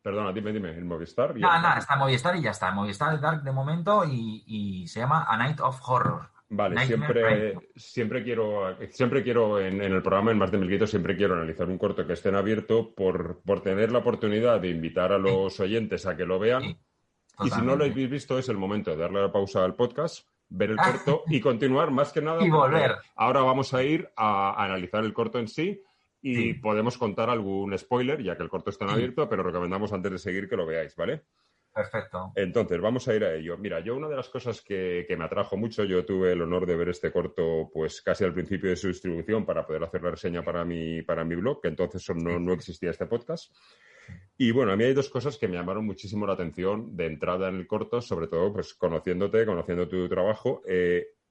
Perdona, dime, el Movistar. Nada, está en Movistar y ya está. En Movistar Dark de momento y se llama A Night of Horror. Vale, Nightmare siempre quiero en el programa, en Más de Mil Gritos, siempre quiero analizar un corto que esté en abierto por tener la oportunidad de invitar a los oyentes a que lo vean. Sí, y si no lo totalmente. habéis visto, es el momento de darle la pausa al podcast, ver el corto y continuar, más que nada. Y volver. Ahora vamos a ir a analizar el corto en sí y Sí. podemos contar algún spoiler, ya que el corto está en Sí. abierto, pero recomendamos antes de seguir que lo veáis, ¿vale? Perfecto. Entonces, vamos a ir a ello. Mira, yo una de las cosas que me atrajo mucho, yo tuve el honor de ver este corto pues casi al principio de su distribución para poder hacer la reseña para mi blog, que entonces no existía este podcast. Y bueno, a mí hay dos cosas que me llamaron muchísimo la atención de entrada en el corto, sobre todo pues conociendo tu trabajo.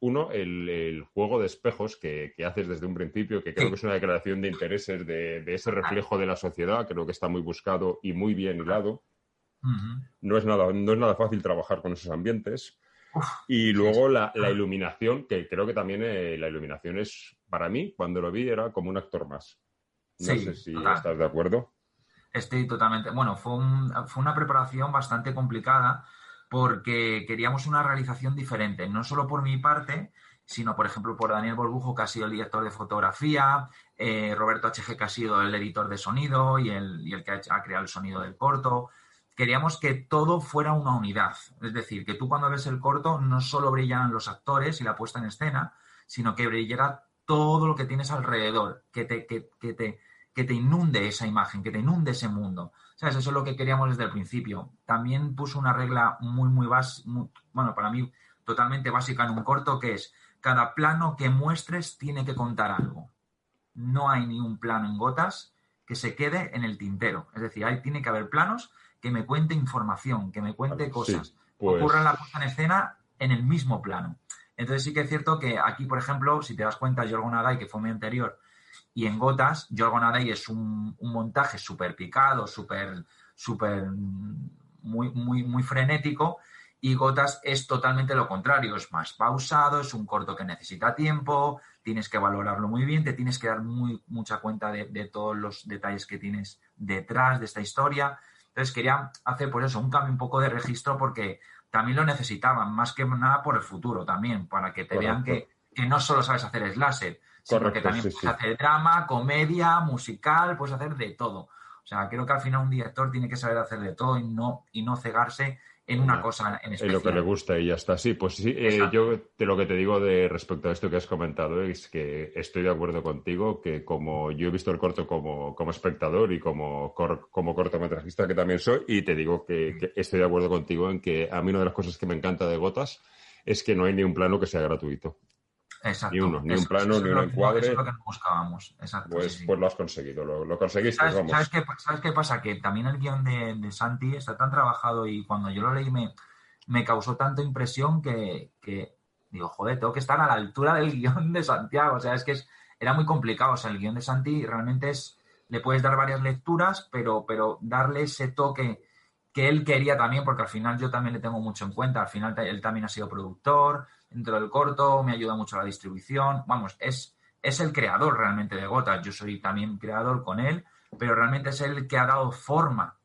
Uno, el juego de espejos que haces desde un principio, que creo que es una declaración de intereses de ese reflejo de la sociedad, creo que está muy buscado y muy bien hilado. Uh-huh. No es nada fácil trabajar con esos ambientes. Y luego la iluminación, que creo que también la iluminación es, para mí, cuando lo vi, era como un actor más. No sé si estás de acuerdo. Estoy totalmente... Bueno, fue una preparación bastante complicada porque queríamos una realización diferente, no solo por mi parte, sino, por ejemplo, por Daniel Borbujo, que ha sido el director de fotografía, Roberto H.G., que ha sido el editor de sonido y el que ha creado el sonido del corto. Queríamos que todo fuera una unidad. Es decir, que tú cuando ves el corto no solo brillan los actores y la puesta en escena, sino que brillara todo lo que tienes alrededor, que te inunde esa imagen, que te inunde ese mundo. ¿Sabes? Eso es lo que queríamos desde el principio. También puso una regla muy básica, bueno, para mí totalmente básica en un corto, que es cada plano que muestres tiene que contar algo. No hay ni un plano en Gotas que se quede en el tintero. Es decir, tiene que haber planos que me cuente información, que me cuente cosas. Sí, pues... Ocurra la puesta en escena en el mismo plano. Entonces sí que es cierto que aquí, por ejemplo, si te das cuenta, Yorgon Adai, que fue mi anterior, y en Gotas, Yorgon Adai es un montaje súper picado, súper muy frenético, y Gotas es totalmente lo contrario, es más pausado, es un corto que necesita tiempo, tienes que valorarlo muy bien, te tienes que dar mucha cuenta de todos los detalles que tienes detrás de esta historia. Entonces quería hacer, pues eso, un cambio un poco de registro porque también lo necesitaban, más que nada por el futuro también, para que te vean que no solo sabes hacer slasher, sino que también puedes hacer drama, comedia, musical, puedes hacer de todo. O sea, creo que al final un director tiene que saber hacer de todo y no cegarse en una cosa en especial. En lo que le gusta y ya está. Sí, pues sí, yo lo que te digo respecto a esto que has comentado es que estoy de acuerdo contigo, que como yo he visto el corto como espectador y como cortometrajista que también soy, y te digo que estoy de acuerdo contigo en que a mí una de las cosas que me encanta de Gotas es que no hay ni un plano que sea gratuito. Exacto. Ni un plano, ni un encuadre. Eso es lo que buscábamos. Exacto. Pues lo has conseguido, lo conseguiste, vamos. ¿Sabes qué pasa? Que también el guión de Santi está tan trabajado y cuando yo lo leí me causó tanta impresión que digo, joder, tengo que estar a la altura del guión de Santiago. O sea, es que era muy complicado. O sea, el guión de Santi realmente le puedes dar varias lecturas, pero darle ese toque que él quería también, porque al final yo también le tengo mucho en cuenta. Al final él también ha sido productor dentro del corto, me ayuda mucho a la distribución. Vamos, es el creador realmente de Gotas. Yo soy también creador con él, pero realmente es él que ha dado forma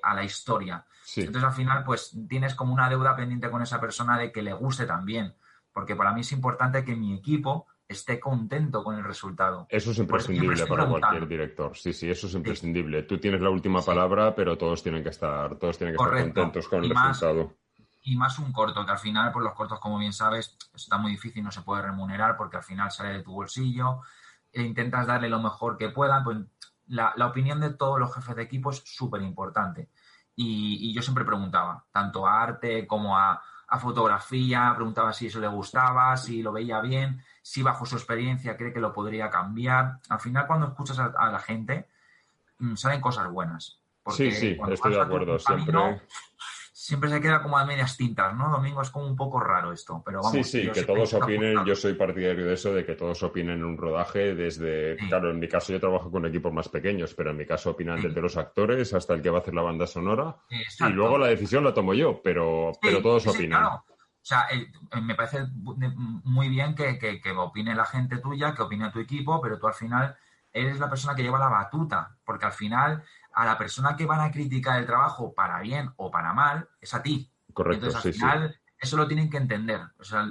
a la historia. Sí. Entonces, al final, pues tienes como una deuda pendiente con esa persona de que le guste también, porque para mí es importante que mi equipo esté contento con el resultado. Eso es imprescindible para cualquier director. Sí, eso es imprescindible. Sí. Tú tienes la última palabra, pero todos tienen que estar contentos con el resultado. Y más un corto, que al final, pues los cortos, como bien sabes, está muy difícil, no se puede remunerar porque al final sale de tu bolsillo e intentas darle lo mejor que puedan. Pues la opinión de todos los jefes de equipo es súper importante. Y yo siempre preguntaba, tanto a arte como a fotografía, preguntaba si eso le gustaba, si lo veía bien, si bajo su experiencia cree que lo podría cambiar. Al final, cuando escuchas a la gente, salen cosas buenas. Porque sí, estoy de acuerdo. Siempre se queda como a medias tintas, ¿no? Domingo, es como un poco raro esto, pero vamos. Sí, que todos opinen. Yo soy partidario de eso, de que todos opinen en un rodaje desde... Sí. Claro, en mi caso yo trabajo con equipos más pequeños, pero en mi caso opinan desde los actores hasta el que va a hacer la banda sonora. Exacto. Y luego la decisión la tomo yo, pero todos opinan. Claro. O sea, me parece muy bien que opine la gente tuya, que opine tu equipo, pero tú al final eres la persona que lleva la batuta, porque al final... a la persona que van a criticar el trabajo para bien o para mal, es a ti. Correcto, entonces, al final, eso lo tienen que entender. O sea,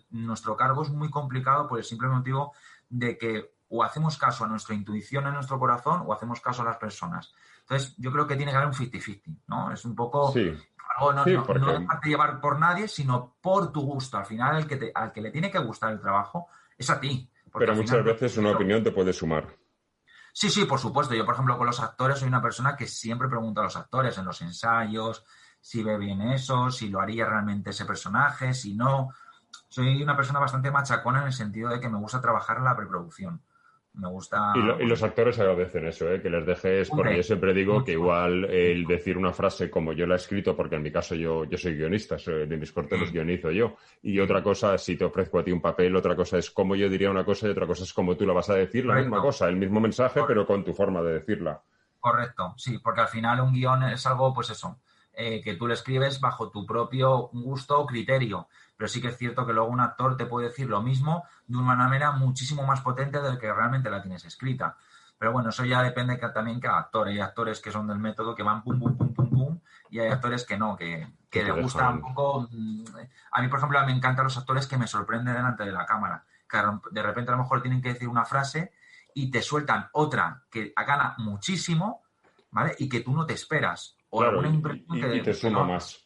nuestro cargo es muy complicado por el simple motivo de que o hacemos caso a nuestra intuición, a nuestro corazón, o hacemos caso a las personas. Entonces, yo creo que tiene que haber un 50-50, ¿no? Es un poco... Sí. No dejarte llevar por nadie, sino por tu gusto. Al final, al que le tiene que gustar el trabajo es a ti. Pero muchas veces una opinión te puede sumar. Sí, por supuesto. Yo, por ejemplo, con los actores soy una persona que siempre pregunta a los actores en los ensayos si ve bien eso, si lo haría realmente ese personaje, si no. Soy una persona bastante machacona en el sentido de que me gusta trabajar en la preproducción. Me gusta... Y los actores agradecen eso, que les dejes, porque yo siempre digo que igual el decir una frase como yo la he escrito, porque en mi caso yo soy guionista, de mis cortos los guionizo yo, y otra cosa, si te ofrezco a ti un papel, otra cosa es cómo yo diría una cosa y otra cosa es cómo tú la vas a decir, la misma cosa, el mismo mensaje, pero con tu forma de decirla. Correcto, sí, porque al final un guión es algo, pues eso, que tú le escribes bajo tu propio gusto o criterio. Pero sí que es cierto que luego un actor te puede decir lo mismo de una manera muchísimo más potente de que realmente la tienes escrita. Pero bueno, eso ya depende también cada actor. Hay actores que son del método, que van pum, pum, pum, pum, pum, y hay actores que no, que les gusta un poco... A mí, por ejemplo, me encantan los actores que me sorprenden delante de la cámara. Que de repente a lo mejor tienen que decir una frase y te sueltan otra que gana muchísimo, ¿vale? Y que tú no te esperas. O claro, alguna impresión y te suma más.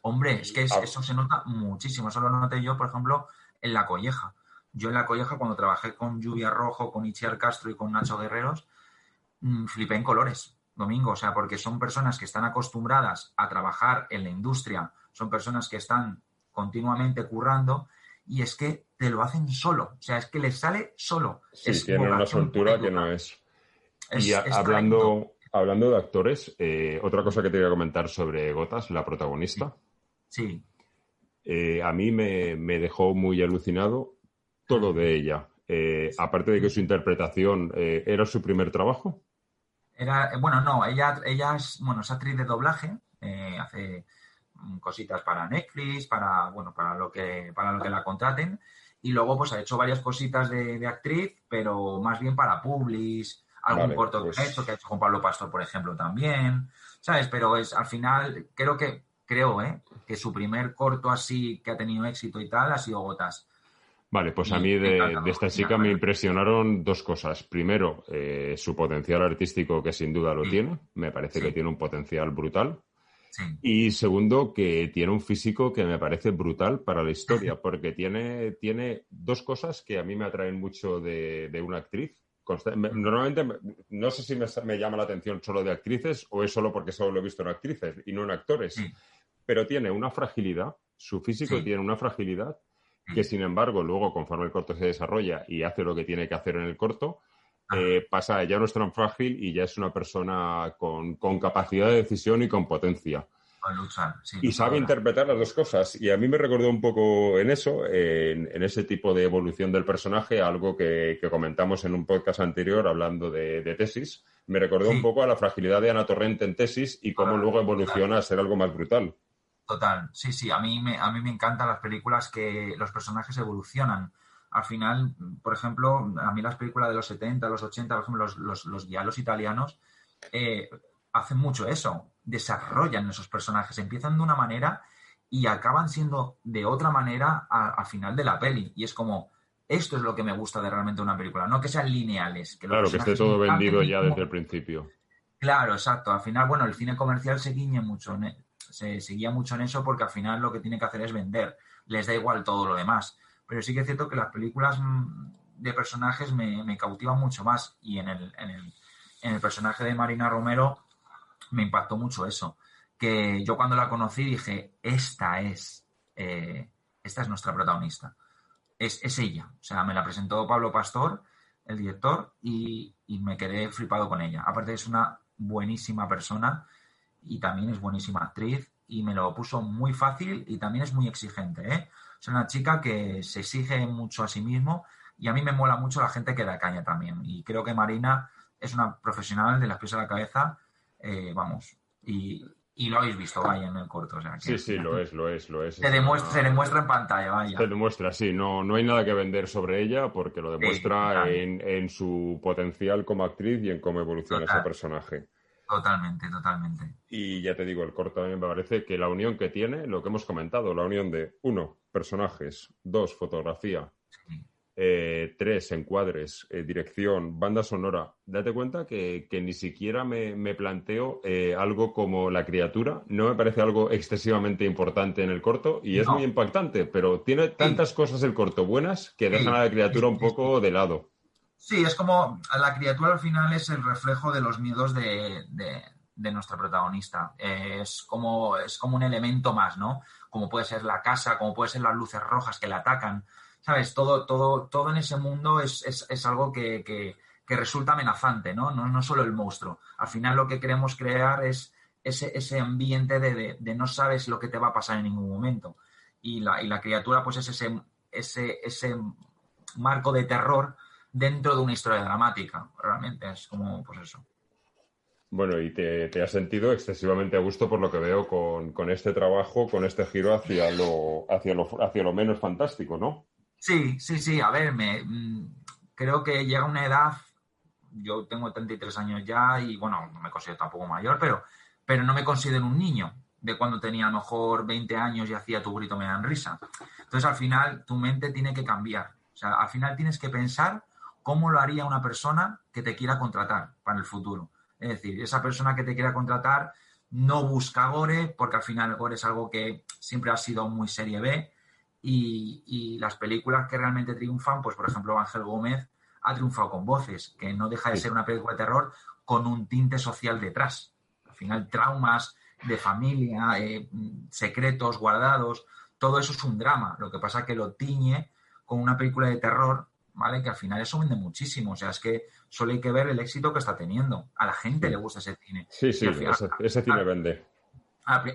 Hombre, es que eso se nota muchísimo. Eso lo noté yo, por ejemplo, en La Colleja. Yo en La Colleja, cuando trabajé con Lluvia Rojo, con Itziar Castro y con Nacho Guerreros, flipé en colores, Domingo. O sea, porque son personas que están acostumbradas a trabajar en la industria, son personas que están continuamente currando y es que te lo hacen solo. O sea, es que les sale solo. Sí, tienen una soltura que no es... Y hablando de actores, otra cosa que te voy a comentar sobre Gotas, la protagonista. Sí. A mí me dejó muy alucinado todo de ella. Aparte de que su interpretación era su primer trabajo. Ella es actriz de doblaje, hace cositas para Netflix, para lo que la contraten, y luego pues ha hecho varias cositas de actriz, pero más bien para Publis, algún corto pues... que ha hecho con Pablo Pastor, por ejemplo, también, ¿sabes? Pero al final creo que su primer corto así que ha tenido éxito y tal ha sido Gotas. Vale, pues a mí de esta chica me impresionaron dos cosas. Primero, su potencial artístico, que sin duda lo tiene. Me parece que tiene un potencial brutal. Sí. Y segundo, que tiene un físico que me parece brutal para la historia, porque tiene dos cosas que a mí me atraen mucho de una actriz. Normalmente, no sé si me llama la atención solo de actrices o es solo porque solo lo he visto en actrices y no en actores, Sí. pero tiene una fragilidad, su físico Sí. tiene una fragilidad que, sin embargo, luego, conforme el corto se desarrolla y hace lo que tiene que hacer en el corto, pasa, ya no es tan frágil y ya es una persona con capacidad de decisión y con potencia. Con luchar, sí, Y sabe interpretar las dos cosas. Y a mí me recordó un poco en eso, en ese tipo de evolución del personaje, algo que comentamos en un podcast anterior hablando de Tesis. Me recordó un poco a la fragilidad de Ana Torrent en Tesis y cómo luego evoluciona a ser algo más brutal. Total, sí, a mí me encantan las películas que los personajes evolucionan. Al final, por ejemplo, a mí las películas de los 70, los 80, por ejemplo, los giallos italianos, hacen mucho eso, desarrollan esos personajes, empiezan de una manera y acaban siendo de otra manera al final de la peli. Y es como, esto es lo que me gusta de realmente una película, no que sean lineales. Que claro, que esté todo vendido ya desde el principio. Claro, exacto. Al final, bueno, el cine comercial se guiña mucho se guía mucho en eso porque al final lo que tiene que hacer es vender. Les da igual todo lo demás. Pero sí que es cierto que las películas de personajes me cautivan mucho más. Y en el personaje de Marina Romero me impactó mucho eso. Que yo cuando la conocí dije, esta es nuestra protagonista. Es ella. O sea, me la presentó Pablo Pastor, el director, y me quedé flipado con ella. Aparte es una buenísima persona y también es buenísima actriz y me lo puso muy fácil y también es muy exigente, ¿eh? Es una chica que se exige mucho a sí mismo y a mí me mola mucho la gente que da caña también. Y creo que Marina es una profesional de las pies a la cabeza, vamos, y lo habéis visto, vaya, en el corto. O sea, que sí, lo es. Se demuestra en pantalla, vaya. Se demuestra, sí, no hay nada que vender sobre ella porque lo demuestra en su potencial como actriz y en cómo evoluciona ese personaje. Totalmente. Y ya te digo, el corto también me parece que la unión que tiene, lo que hemos comentado, la unión de 1, personajes, 2, fotografía, 3, encuadres, dirección, banda sonora. Date cuenta que ni siquiera me planteo algo como La criatura. No me parece algo excesivamente importante en el corto y es muy impactante, pero tiene tantas cosas el corto buenas que dejan a La criatura un poco de lado. Sí, es como La criatura al final es el reflejo de los miedos de nuestra protagonista. Es como un elemento más, ¿no? Como puede ser la casa, como puede ser las luces rojas que la atacan. ¿Sabes? Todo en ese mundo es algo que resulta amenazante, ¿no? No solo el monstruo. Al final lo que queremos crear es ese ambiente de no sabes lo que te va a pasar en ningún momento. Y la criatura pues es ese marco de terror dentro de una historia dramática. Realmente es como, pues eso. Bueno, y te has sentido excesivamente a gusto por lo que veo con este trabajo, con este giro hacia lo menos fantástico, ¿no? Sí. A ver, creo que llega una edad, yo tengo 33 años ya y, bueno, no me considero tampoco mayor, pero no me considero un niño de cuando tenía a lo mejor 20 años y hacía Tu grito me dan risa. Entonces, al final, tu mente tiene que cambiar. O sea, al final tienes que pensar cómo lo haría una persona que te quiera contratar para el futuro. Es decir, esa persona que te quiera contratar no busca gore, porque al final el gore es algo que siempre ha sido muy serie B y las películas que realmente triunfan, pues por ejemplo Ángel Gómez ha triunfado con Voces, que no deja de ser una película de terror con un tinte social detrás. Al final traumas de familia, secretos guardados, todo eso es un drama. Lo que pasa es que lo tiñe con una película de terror, ¿vale? Que al final eso vende muchísimo. O sea, es que solo hay que ver el éxito que está teniendo. A la gente le gusta ese cine. Sí, ese cine vende.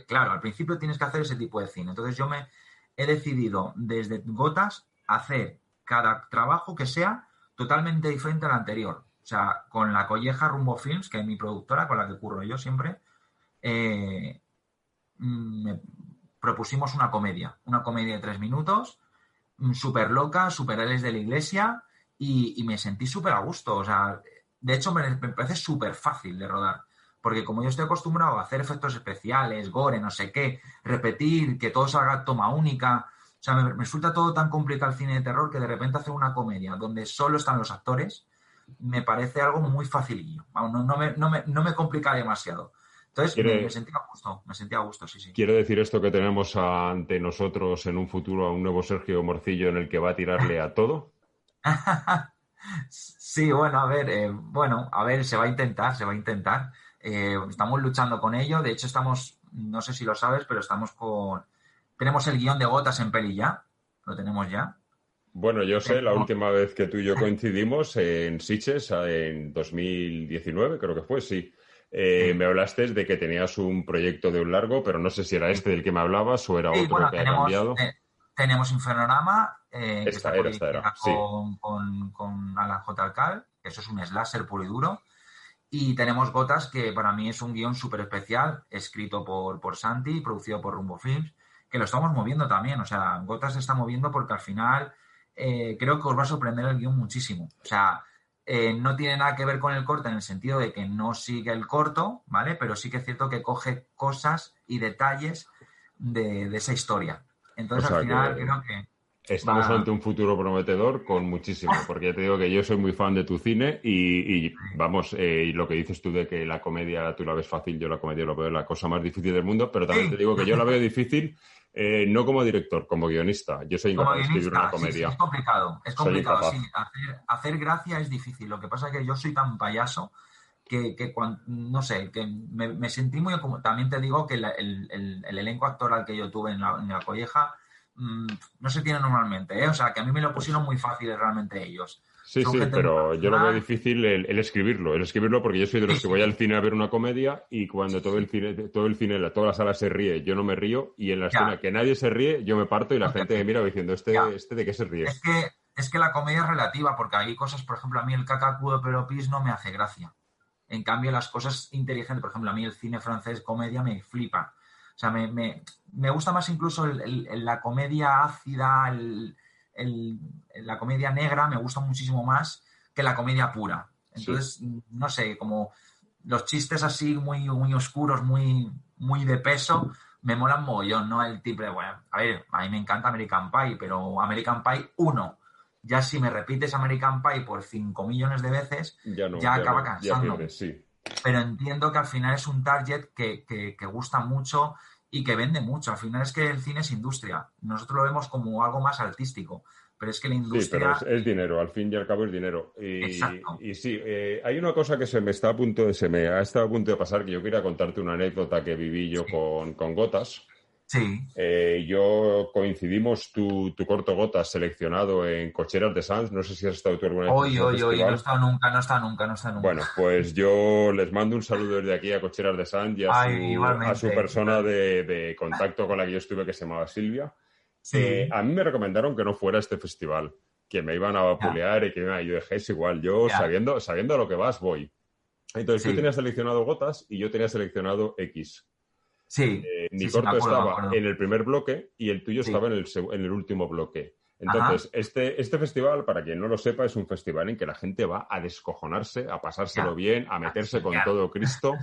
Claro, al principio tienes que hacer ese tipo de cine. Entonces yo he decidido desde Gotas hacer cada trabajo que sea totalmente diferente al anterior. O sea, con La Colleja Rumbo Films, que es mi productora, con la que curro yo siempre, me propusimos una comedia de 3 minutos, súper loca, súper Alex de la Iglesia, y me sentí súper a gusto. O sea, de hecho me parece súper fácil de rodar, porque como yo estoy acostumbrado a hacer efectos especiales, gore, no sé qué, repetir, que todo salga toma única, o sea, me resulta todo tan complicado el cine de terror que de repente hacer una comedia donde solo están los actores me parece algo muy facilillo. No me complica demasiado. Entonces me sentía a gusto, sí. ¿Quiere decir esto que tenemos ante nosotros en un futuro a un nuevo Sergio Morcillo en el que va a tirarle a todo? Sí, bueno, a ver, se va a intentar. Estamos luchando con ello. De hecho, no sé si lo sabes, pero tenemos el guión de Gotas en peli ya. Lo tenemos ya. Bueno, yo sé, la última vez que tú y yo coincidimos en Sitges, en 2019, creo que fue, sí. Me hablaste de que tenías un proyecto de un largo, pero no sé si era este del que me hablabas o era otro que ha cambiado. Tenemos Infernorama, que está era. Sí. con Alan J. Alcal, que eso es un slasher puro y duro. Y tenemos Gotas, que para mí es un guión súper especial, escrito por Santi, producido por Rumbo Films, que lo estamos moviendo también. O sea, Gotas se está moviendo porque al final creo que os va a sorprender el guión muchísimo. O sea, no tiene nada que ver con el corto en el sentido de que no sigue el corto, ¿vale? Pero sí que es cierto que coge cosas y detalles de esa historia. Entonces, al final, creo que... Estamos ante un futuro prometedor con muchísimo, porque ya te digo que yo soy muy fan de tu cine y vamos, y lo que dices tú de que la comedia tú la ves fácil, yo la comedia lo veo la cosa más difícil del mundo, pero también te digo que yo la veo difícil, no como director, como guionista. Yo soy incapaz de escribir una comedia. Sí, es complicado, sí. Hacer gracia es difícil. Lo que pasa es que yo soy tan payaso que cuando, no sé, que me sentí muy... También te digo que el elenco actoral que yo tuve en la Colleja no se tiene normalmente, ¿eh? O sea, que a mí me lo pusieron muy fácil realmente ellos. Sí, pero yo lo veo difícil el escribirlo porque yo soy de los que voy al cine a ver una comedia y cuando todo el cine, toda la sala se ríe, yo no me río y en la escena que nadie se ríe, yo me parto y la gente me mira diciendo, ¿este de qué se ríe? Es que la comedia es relativa porque hay cosas, por ejemplo, a mí el cacacú de Peropis no me hace gracia. En cambio, las cosas inteligentes, por ejemplo, a mí el cine francés comedia me flipa. O sea, me gusta más incluso la comedia ácida, la comedia negra, me gusta muchísimo más que la comedia pura. Entonces, no sé, como los chistes así muy, muy oscuros, muy, muy de peso, me molan mogollón, ¿no? El tipo de, bueno, a ver, a mí me encanta American Pie, pero American Pie 1, ya si me repites American Pie por 5 millones de veces, ya acaba cansando. Pero entiendo que al final es un target que gusta mucho y que vende mucho. Al final es que el cine es industria. Nosotros lo vemos como algo más artístico, pero es que la industria... Sí, pero es dinero, al fin y al cabo es dinero. Exacto. Y sí, hay una cosa que se me ha estado a punto de pasar, que yo quería contarte una anécdota que viví yo con Gotas. Sí. Yo coincidimos tu corto Gotas seleccionado en Cocheras de Sants. No sé si has estado tú alguna vez. Oye, no está nunca. Bueno, pues yo les mando un saludo desde aquí a Cocheras de Sants y a su persona de contacto con la que yo estuve, que se llamaba Silvia. Sí. A mí me recomendaron que no fuera a este festival, que me iban a vapulear y que yo dije, es igual, yo sabiendo a lo que vas, voy. Entonces tú tenías seleccionado Gotas y yo tenía seleccionado X. Sí. Mi corto estaba en el primer bloque y el tuyo estaba en el último bloque. Entonces, este festival, para quien no lo sepa, es un festival en que la gente va a descojonarse, a pasárselo bien, a meterse con todo Cristo.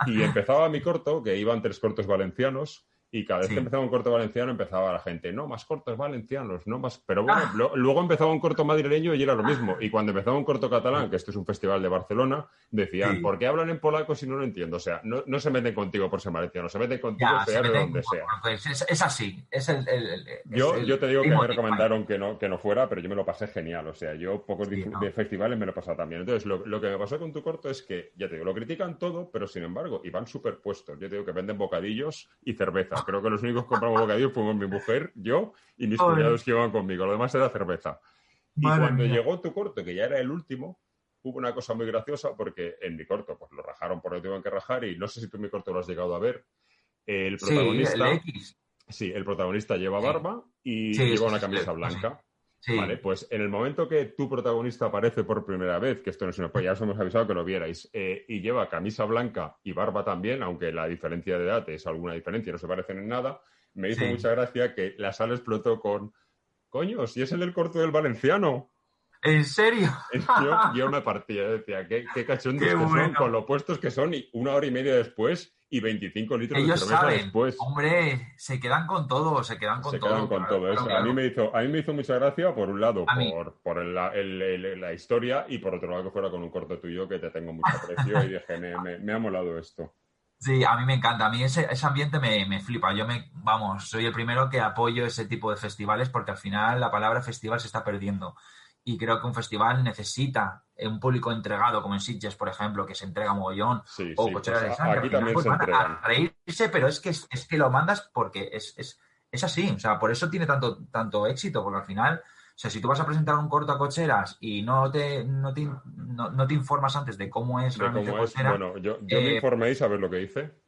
Y empezaba mi corto, que iban 3 cortos valencianos, y cada vez que empezaba un corto valenciano empezaba la gente, no, más cortos valencianos, no más... Pero bueno, luego empezaba un corto madrileño y era lo mismo. Y cuando empezaba un corto catalán, que esto es un festival de Barcelona, decían, ¿por qué hablan en polaco si no lo entiendo? O sea, no se meten contigo por ser valenciano, se meten contigo sea de donde sea. Pues es así. Yo te digo que me recomendaron que no fuera, pero yo me lo pasé genial. O sea, yo pocos festivales me lo he pasado también. Entonces, lo que me pasó con tu corto es que, ya te digo, lo critican todo, pero sin embargo, y van superpuestos. Yo te digo que venden bocadillos y cerveza. Creo que los únicos que compramos bocadillos fuimos mi mujer, yo y mis cuñados que iban conmigo. Lo demás era cerveza. Y cuando llegó tu corto, que ya era el último, hubo una cosa muy graciosa porque en mi corto pues lo rajaron por lo que tuvieron que rajar y no sé si tú en mi corto lo has llegado a ver. El protagonista... el protagonista lleva barba y lleva una camisa blanca. Sí. Vale, pues en el momento que tu protagonista aparece por primera vez, que esto no es una ya os hemos avisado que lo vierais, y lleva camisa blanca y barba también, aunque la diferencia de edad es alguna diferencia, no se parecen en nada, me hizo mucha gracia que la sala explotó con coño, si es el del corto del valenciano. ¿En serio? Yo me partía, decía, qué cachondos que son, con lo opuestos que son, y 1 hora y media después y 25 litros de cerveza después. Hombre, se quedan con todo, Se quedan con todo. Claro. A mí me hizo mucha gracia, por un lado, por la historia, y por otro lado que fuera con un corto tuyo que te tengo mucho aprecio y dije, me ha molado esto. Sí, a mí me encanta. A mí ese ambiente me flipa. Vamos, soy el primero que apoyo ese tipo de festivales porque al final la palabra festival se está perdiendo. Y creo que un festival necesita un público entregado, como en Sitges, por ejemplo, que se entrega mogollón, Sí, o sí, Coachella pues de Sangre. aquí Al final, también pues se van entregan. a reírse, pero es que lo mandas porque es así. O sea, por eso tiene tanto éxito, porque al final, o sea, si tú vas a presentar un corto a cocheras y no te informas antes de cómo es De realmente cómo es, cochera, bueno, yo me informé y sabes lo que hice.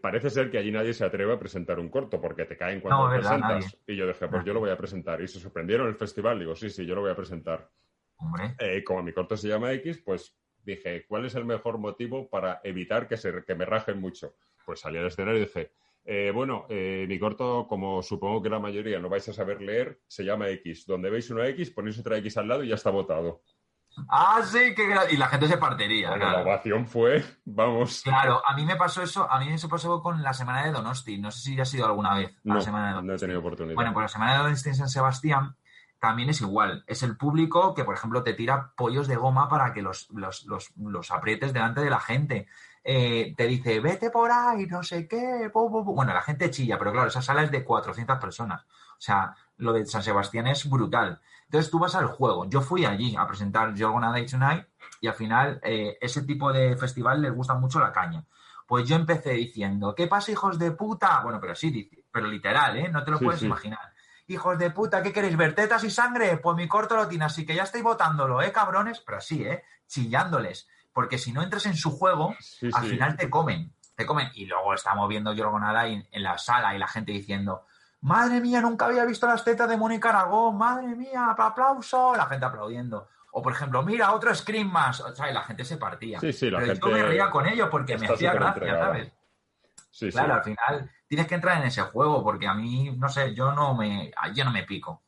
Parece ser que allí nadie se atreve a presentar un corto porque te caen cuando no, lo es verdad, presentas. nadie. Y yo dije, pues yo lo voy a presentar. Y se sorprendieron el festival. Digo, sí, yo lo voy a presentar. Hombre. Como mi corto se llama X, pues dije, ¿cuál es el mejor motivo para evitar que me rajen mucho? Pues salí al escenario y dije, mi corto, como supongo que la mayoría no vais a saber leer, se llama X. Donde veis una X, ponéis otra X al lado y ya está votado. Ah, sí, y la gente se partiría. Bueno, claro. la ovación fue, vamos. Claro, a mí eso pasó con la semana de Donosti. No sé si ya has ido alguna vez a la semana de Donosti. No he tenido oportunidad. Bueno, pues la semana de Donosti en San Sebastián también es igual. Es el público que, por ejemplo, te tira pollos de goma para que los aprietes delante de la gente. Te dice, vete por ahí, no sé qué. Bueno, la gente chilla, pero claro, esa sala es de 400 personas. O sea, lo de San Sebastián es brutal. Entonces tú vas al juego. Yo fui allí a presentar You're Gonna Die Tonight y al final ese tipo de festival les gusta mucho la caña. Pues yo empecé diciendo, ¿qué pasa, hijos de puta? Bueno, pero sí, pero literal, ¿eh? No te lo puedes imaginar. Hijos de puta, ¿qué queréis? ¿Ver tetas y sangre? Pues mi corto lo tiene, así que ya estáis votándolo, cabrones? Pero así, chillándoles. Porque si no entras en su juego, al final te comen. Y luego estamos viendo You're Gonna Die en la sala y la gente diciendo, madre mía, nunca había visto las tetas de Mónica Aragón, madre mía, aplauso, la gente aplaudiendo. O, por ejemplo, mira, otro Scream más. O sea, y la gente se partía. Sí, la pero gente yo me reía con ello porque me hacía gracia, ¿sabes? Sí, claro, al final tienes que entrar en ese juego porque a mí, no sé, yo no me pico.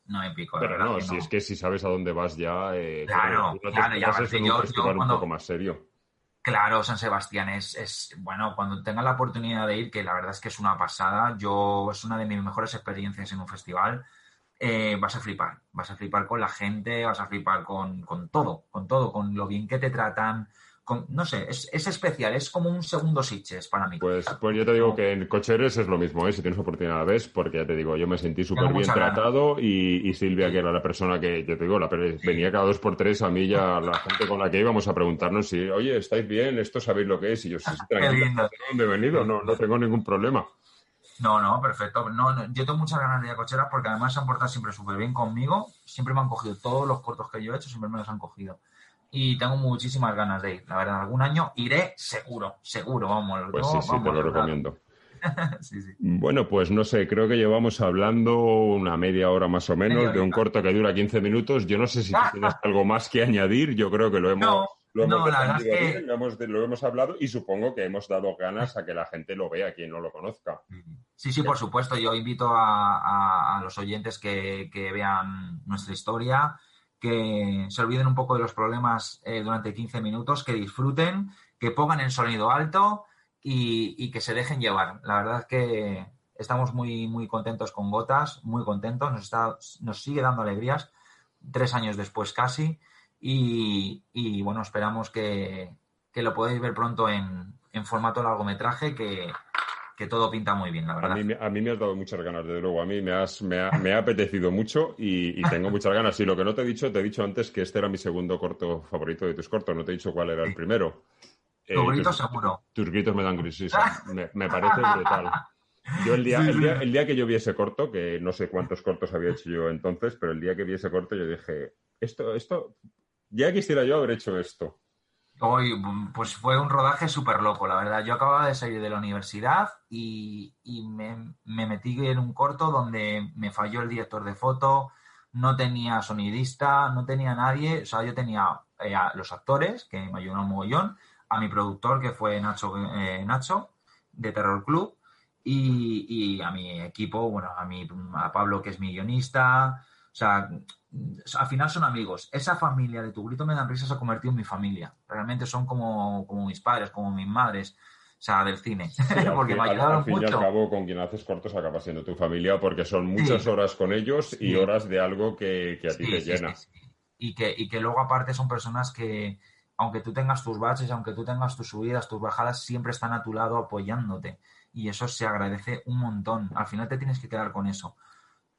Pero no, si es que si sabes a dónde vas ya... claro, y aparte yo cuando... un poco más serio. Claro, San Sebastián es bueno, cuando tengas la oportunidad de ir, que la verdad es que es una pasada, es una de mis mejores experiencias en un festival, vas a flipar con la gente, vas a flipar con todo, con lo bien que te tratan, no sé, es especial, es como un segundo Sitges para mí. Pues yo te digo que en Cocheres es lo mismo, si tienes oportunidad ves, porque ya te digo, yo me sentí súper bien tratado y Silvia, que era la persona que, yo te digo, venía cada 2 por 3 a mí ya la gente con la que íbamos a preguntarnos si, oye, ¿estáis bien? ¿Esto sabéis lo que es? Y yo, sí, tranquilo, ¿dónde he venido? No tengo ningún problema. No, perfecto. No, yo tengo muchas ganas de ir a Cocheras porque además se han portado siempre súper bien conmigo, siempre me han cogido todos los cortos que yo he hecho, siempre me los han cogido. Y tengo muchísimas ganas de ir. La verdad, algún año iré seguro, vamos. Pues sí, te lo recomiendo. Sí. Bueno, pues no sé, creo que llevamos hablando una media hora más o menos de un corto que dura 15 minutos. Yo no sé si tú tienes algo más que añadir. Yo creo que lo hemos hablado y supongo que hemos dado ganas a que la gente lo vea, quien no lo conozca. Sí, por supuesto. Yo invito a los oyentes que vean nuestra historia, que se olviden un poco de los problemas durante 15 minutos, que disfruten, que pongan el sonido alto y que se dejen llevar. La verdad es que estamos muy, muy contentos con Gotas, muy contentos, nos sigue dando alegrías 3 años después casi y bueno, esperamos que lo podáis ver pronto en formato largometraje, que todo pinta muy bien, la verdad. A mí me has dado muchas ganas, desde luego. A mí me ha apetecido mucho y tengo muchas ganas. Y lo que no te he dicho antes que este era mi segundo corto favorito de tus cortos. No te he dicho cuál era el primero. Tu grito seguro. Tus gritos me dan crisis. Me parece brutal. Yo el día que yo vi ese corto, que no sé cuántos cortos había hecho yo entonces, pero el día que vi ese corto yo dije, esto, ya quisiera yo haber hecho esto. Hoy, pues fue un rodaje súper loco, la verdad. Yo acababa de salir de la universidad y me metí en un corto donde me falló el director de foto, no tenía sonidista, no tenía nadie. O sea, yo tenía a los actores, que me ayudaron un mogollón, a mi productor, que fue Nacho de Terror Club, y a mi equipo, bueno, a Pablo, que es mi guionista. O sea, al final son amigos. Esa familia de Tu Grito Me Dan Risa se ha convertido en mi familia. Realmente son como mis padres, como mis madres, o sea, del cine. Sí, porque me ayudaron mucho. Al fin y al cabo, con quien haces cortos acaba siendo tu familia, porque son muchas horas con ellos y horas de algo que a ti te llena. Sí. Y que luego, aparte, son personas que aunque tú tengas tus baches, aunque tú tengas tus subidas, tus bajadas, siempre están a tu lado apoyándote. Y eso se agradece un montón. Al final te tienes que quedar con eso,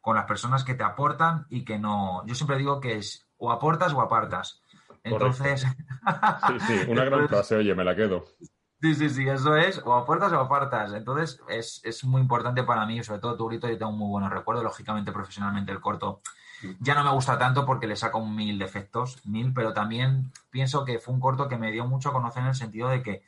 con las personas que te aportan y que no... Yo siempre digo que es o aportas o apartas. Entonces... Sí, una gran frase, oye, me la quedo. Sí, eso es, o aportas o apartas. Entonces es muy importante para mí, sobre todo Tu Grito, yo tengo muy buenos recuerdos. Lógicamente, profesionalmente, el corto ya no me gusta tanto porque le saco 1000 defectos, pero también pienso que fue un corto que me dio mucho a conocer en el sentido de que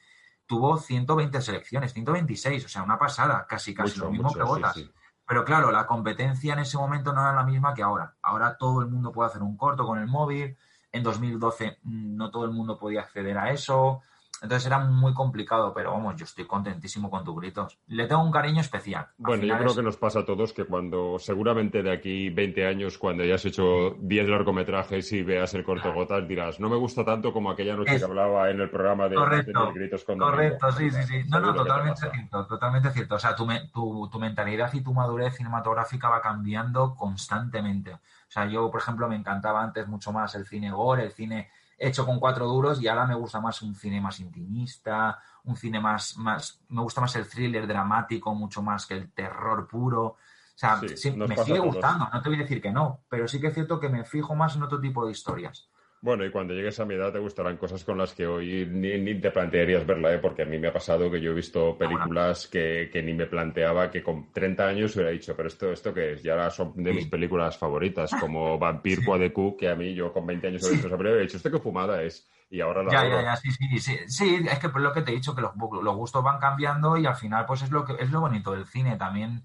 tuvo 120 selecciones, 126, o sea, una pasada, casi lo mismo que Gotas. Sí. Pero claro, la competencia en ese momento no era la misma que ahora. Ahora todo el mundo puede hacer un corto con el móvil. En 2012 no todo el mundo podía acceder a eso. Entonces era muy complicado, pero vamos, yo estoy contentísimo con Tu Gritos. Le tengo un cariño especial. Bueno, yo creo que nos pasa a todos que cuando, seguramente de aquí 20 años, cuando hayas hecho 10 largometrajes y veas el corto Gotas, dirás, no me gusta tanto como aquella noche que hablaba en el programa de Gritos con Domingo. Correcto, sí. No, totalmente cierto. O sea, tu mentalidad y tu madurez cinematográfica va cambiando constantemente. O sea, yo, por ejemplo, me encantaba antes mucho más el cine gore, el cine hecho con 4 duros, y ahora me gusta más un cine más intimista, un cine más me gusta más el thriller dramático mucho más que el terror puro. O sea, sí, me sigue gustando, no te voy a decir que no, pero sí que es cierto que me fijo más en otro tipo de historias. Bueno, y cuando llegues a mi edad te gustarán cosas con las que hoy ni te plantearías verla, porque a mí me ha pasado que yo he visto películas que ni me planteaba, que con 30 años hubiera dicho, pero ¿esto qué es? Y ahora son de mis películas favoritas, como Vampire Quadecu, que a mí yo con 20 años he visto esa película y he dicho, ¿esto qué fumada es? Y ahora la Ya, sí, es que por lo que te he dicho, que los gustos van cambiando y al final pues es lo bonito del cine, también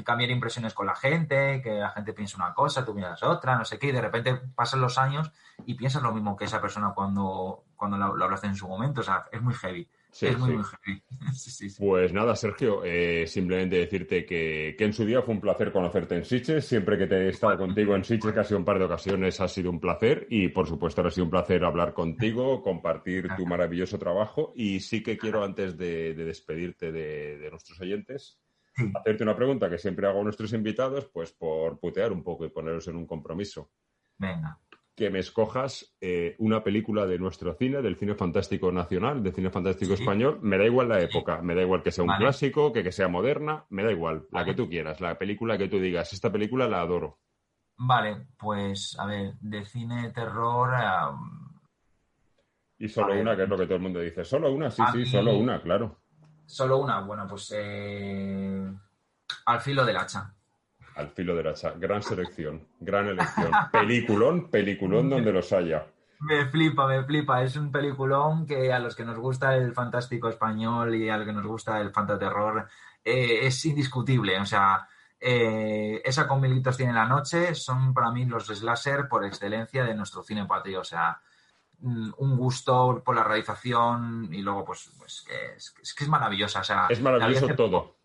cambiar impresiones con la gente, que la gente piensa una cosa, tú piensas otra, no sé qué, y de repente pasan los años y piensas lo mismo que esa persona cuando lo hablaste en su momento. O sea, es muy heavy. Muy heavy. Sí. Pues nada, Sergio, simplemente decirte que en su día fue un placer conocerte en Sitges. Siempre que te he estado contigo en Sitges, que ha sido un par de ocasiones, ha sido un placer. Y por supuesto, ha sido un placer hablar contigo, compartir tu maravilloso trabajo. Y sí que quiero, antes de despedirte de nuestros oyentes, hacerte una pregunta que siempre hago a nuestros invitados, pues por putear un poco y poneros en un compromiso. Venga. Que me escojas una película de nuestro cine, del cine fantástico nacional, del cine fantástico español. Me da igual la época, me da igual que sea un clásico, que sea moderna, me da igual, la que tú quieras, la película que tú digas, esta película la adoro. Vale, pues a ver, de cine terror... Y solo una, que es lo que todo el mundo dice. ¿Solo una? Sí, solo una, claro. Solo una, bueno, pues Al filo del hacha. Al filo del hacha, gran selección, gran elección. Peliculón donde los haya. Me flipa. Es un peliculón que a los que nos gusta el fantástico español y a los que nos gusta el fantaterror es indiscutible. O sea, esa con Mil Gritos tiene la noche son para mí los slasher por excelencia de nuestro cine patrio. O sea, un gusto por la realización y luego pues que es maravillosa. O sea, es maravilloso todo.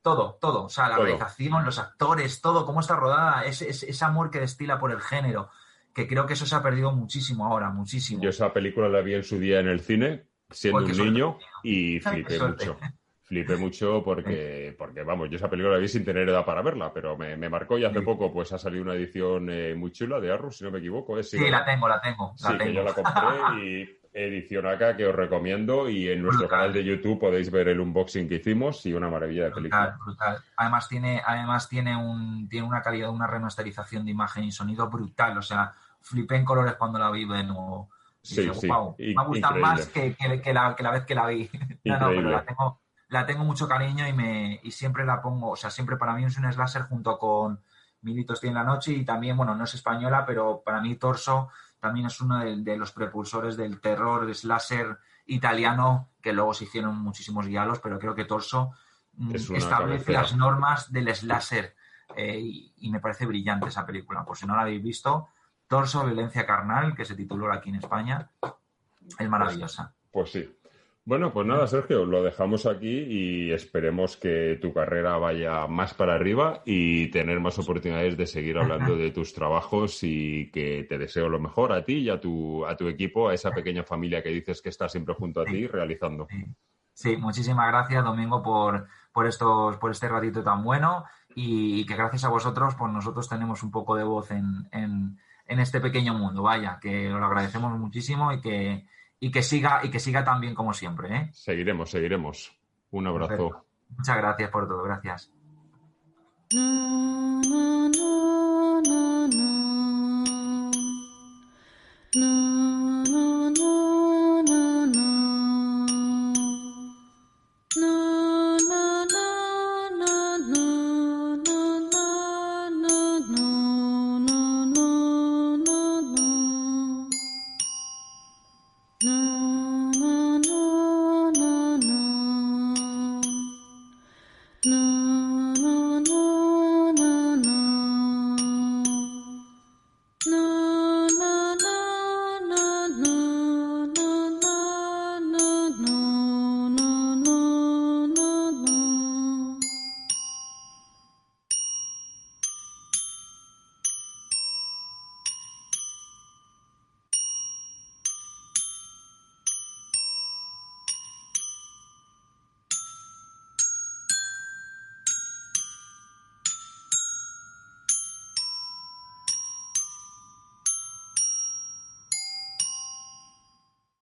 Todo. O sea, la realización, los actores, todo, cómo está rodada, ese amor que destila por el género, que creo que eso se ha perdido muchísimo ahora, muchísimo. Yo esa película la vi en su día en el cine, siendo un niño, y flipé mucho. Flipé mucho porque, vamos, yo esa película la vi sin tener edad para verla, pero me marcó, y hace poco pues ha salido una edición muy chula de Arrow, si no me equivoco. Sí, la tengo. Que yo la compré y edición acá que os recomiendo, y en nuestro canal de YouTube podéis ver el unboxing que hicimos, y una maravilla de película. Brutal. Además tiene una calidad, una remasterización de imagen y sonido brutal, o sea, flipé en colores cuando la vi de nuevo. Sí, wow, me ha gustado más que la vez que la vi. No, pero la tengo mucho cariño y siempre la pongo, o sea, siempre para mí es un slasher junto con Militos tiene la noche, y también, bueno, no es española, pero para mí Torso también es uno de los precursores del terror slasher italiano, que luego se hicieron muchísimos guialos, pero creo que Torso establece las normas del slasher y me parece brillante esa película. Por si no la habéis visto, Torso, Violencia Carnal, que se tituló aquí en España, es maravillosa. Pues sí. Bueno, pues nada, Sergio, lo dejamos aquí y esperemos que tu carrera vaya más para arriba y tener más oportunidades de seguir hablando de tus trabajos, y que te deseo lo mejor a ti y a tu equipo, a esa pequeña familia que dices que está siempre junto a ti realizando. Sí, muchísimas gracias, Domingo, por este ratito tan bueno, y que gracias a vosotros pues nosotros tenemos un poco de voz en este pequeño mundo, vaya, que os lo agradecemos muchísimo y y que siga tan bien como siempre, ¿eh? Seguiremos. Un abrazo. Perfecto. Muchas gracias por todo, gracias. Na, na, na, na, na. Na,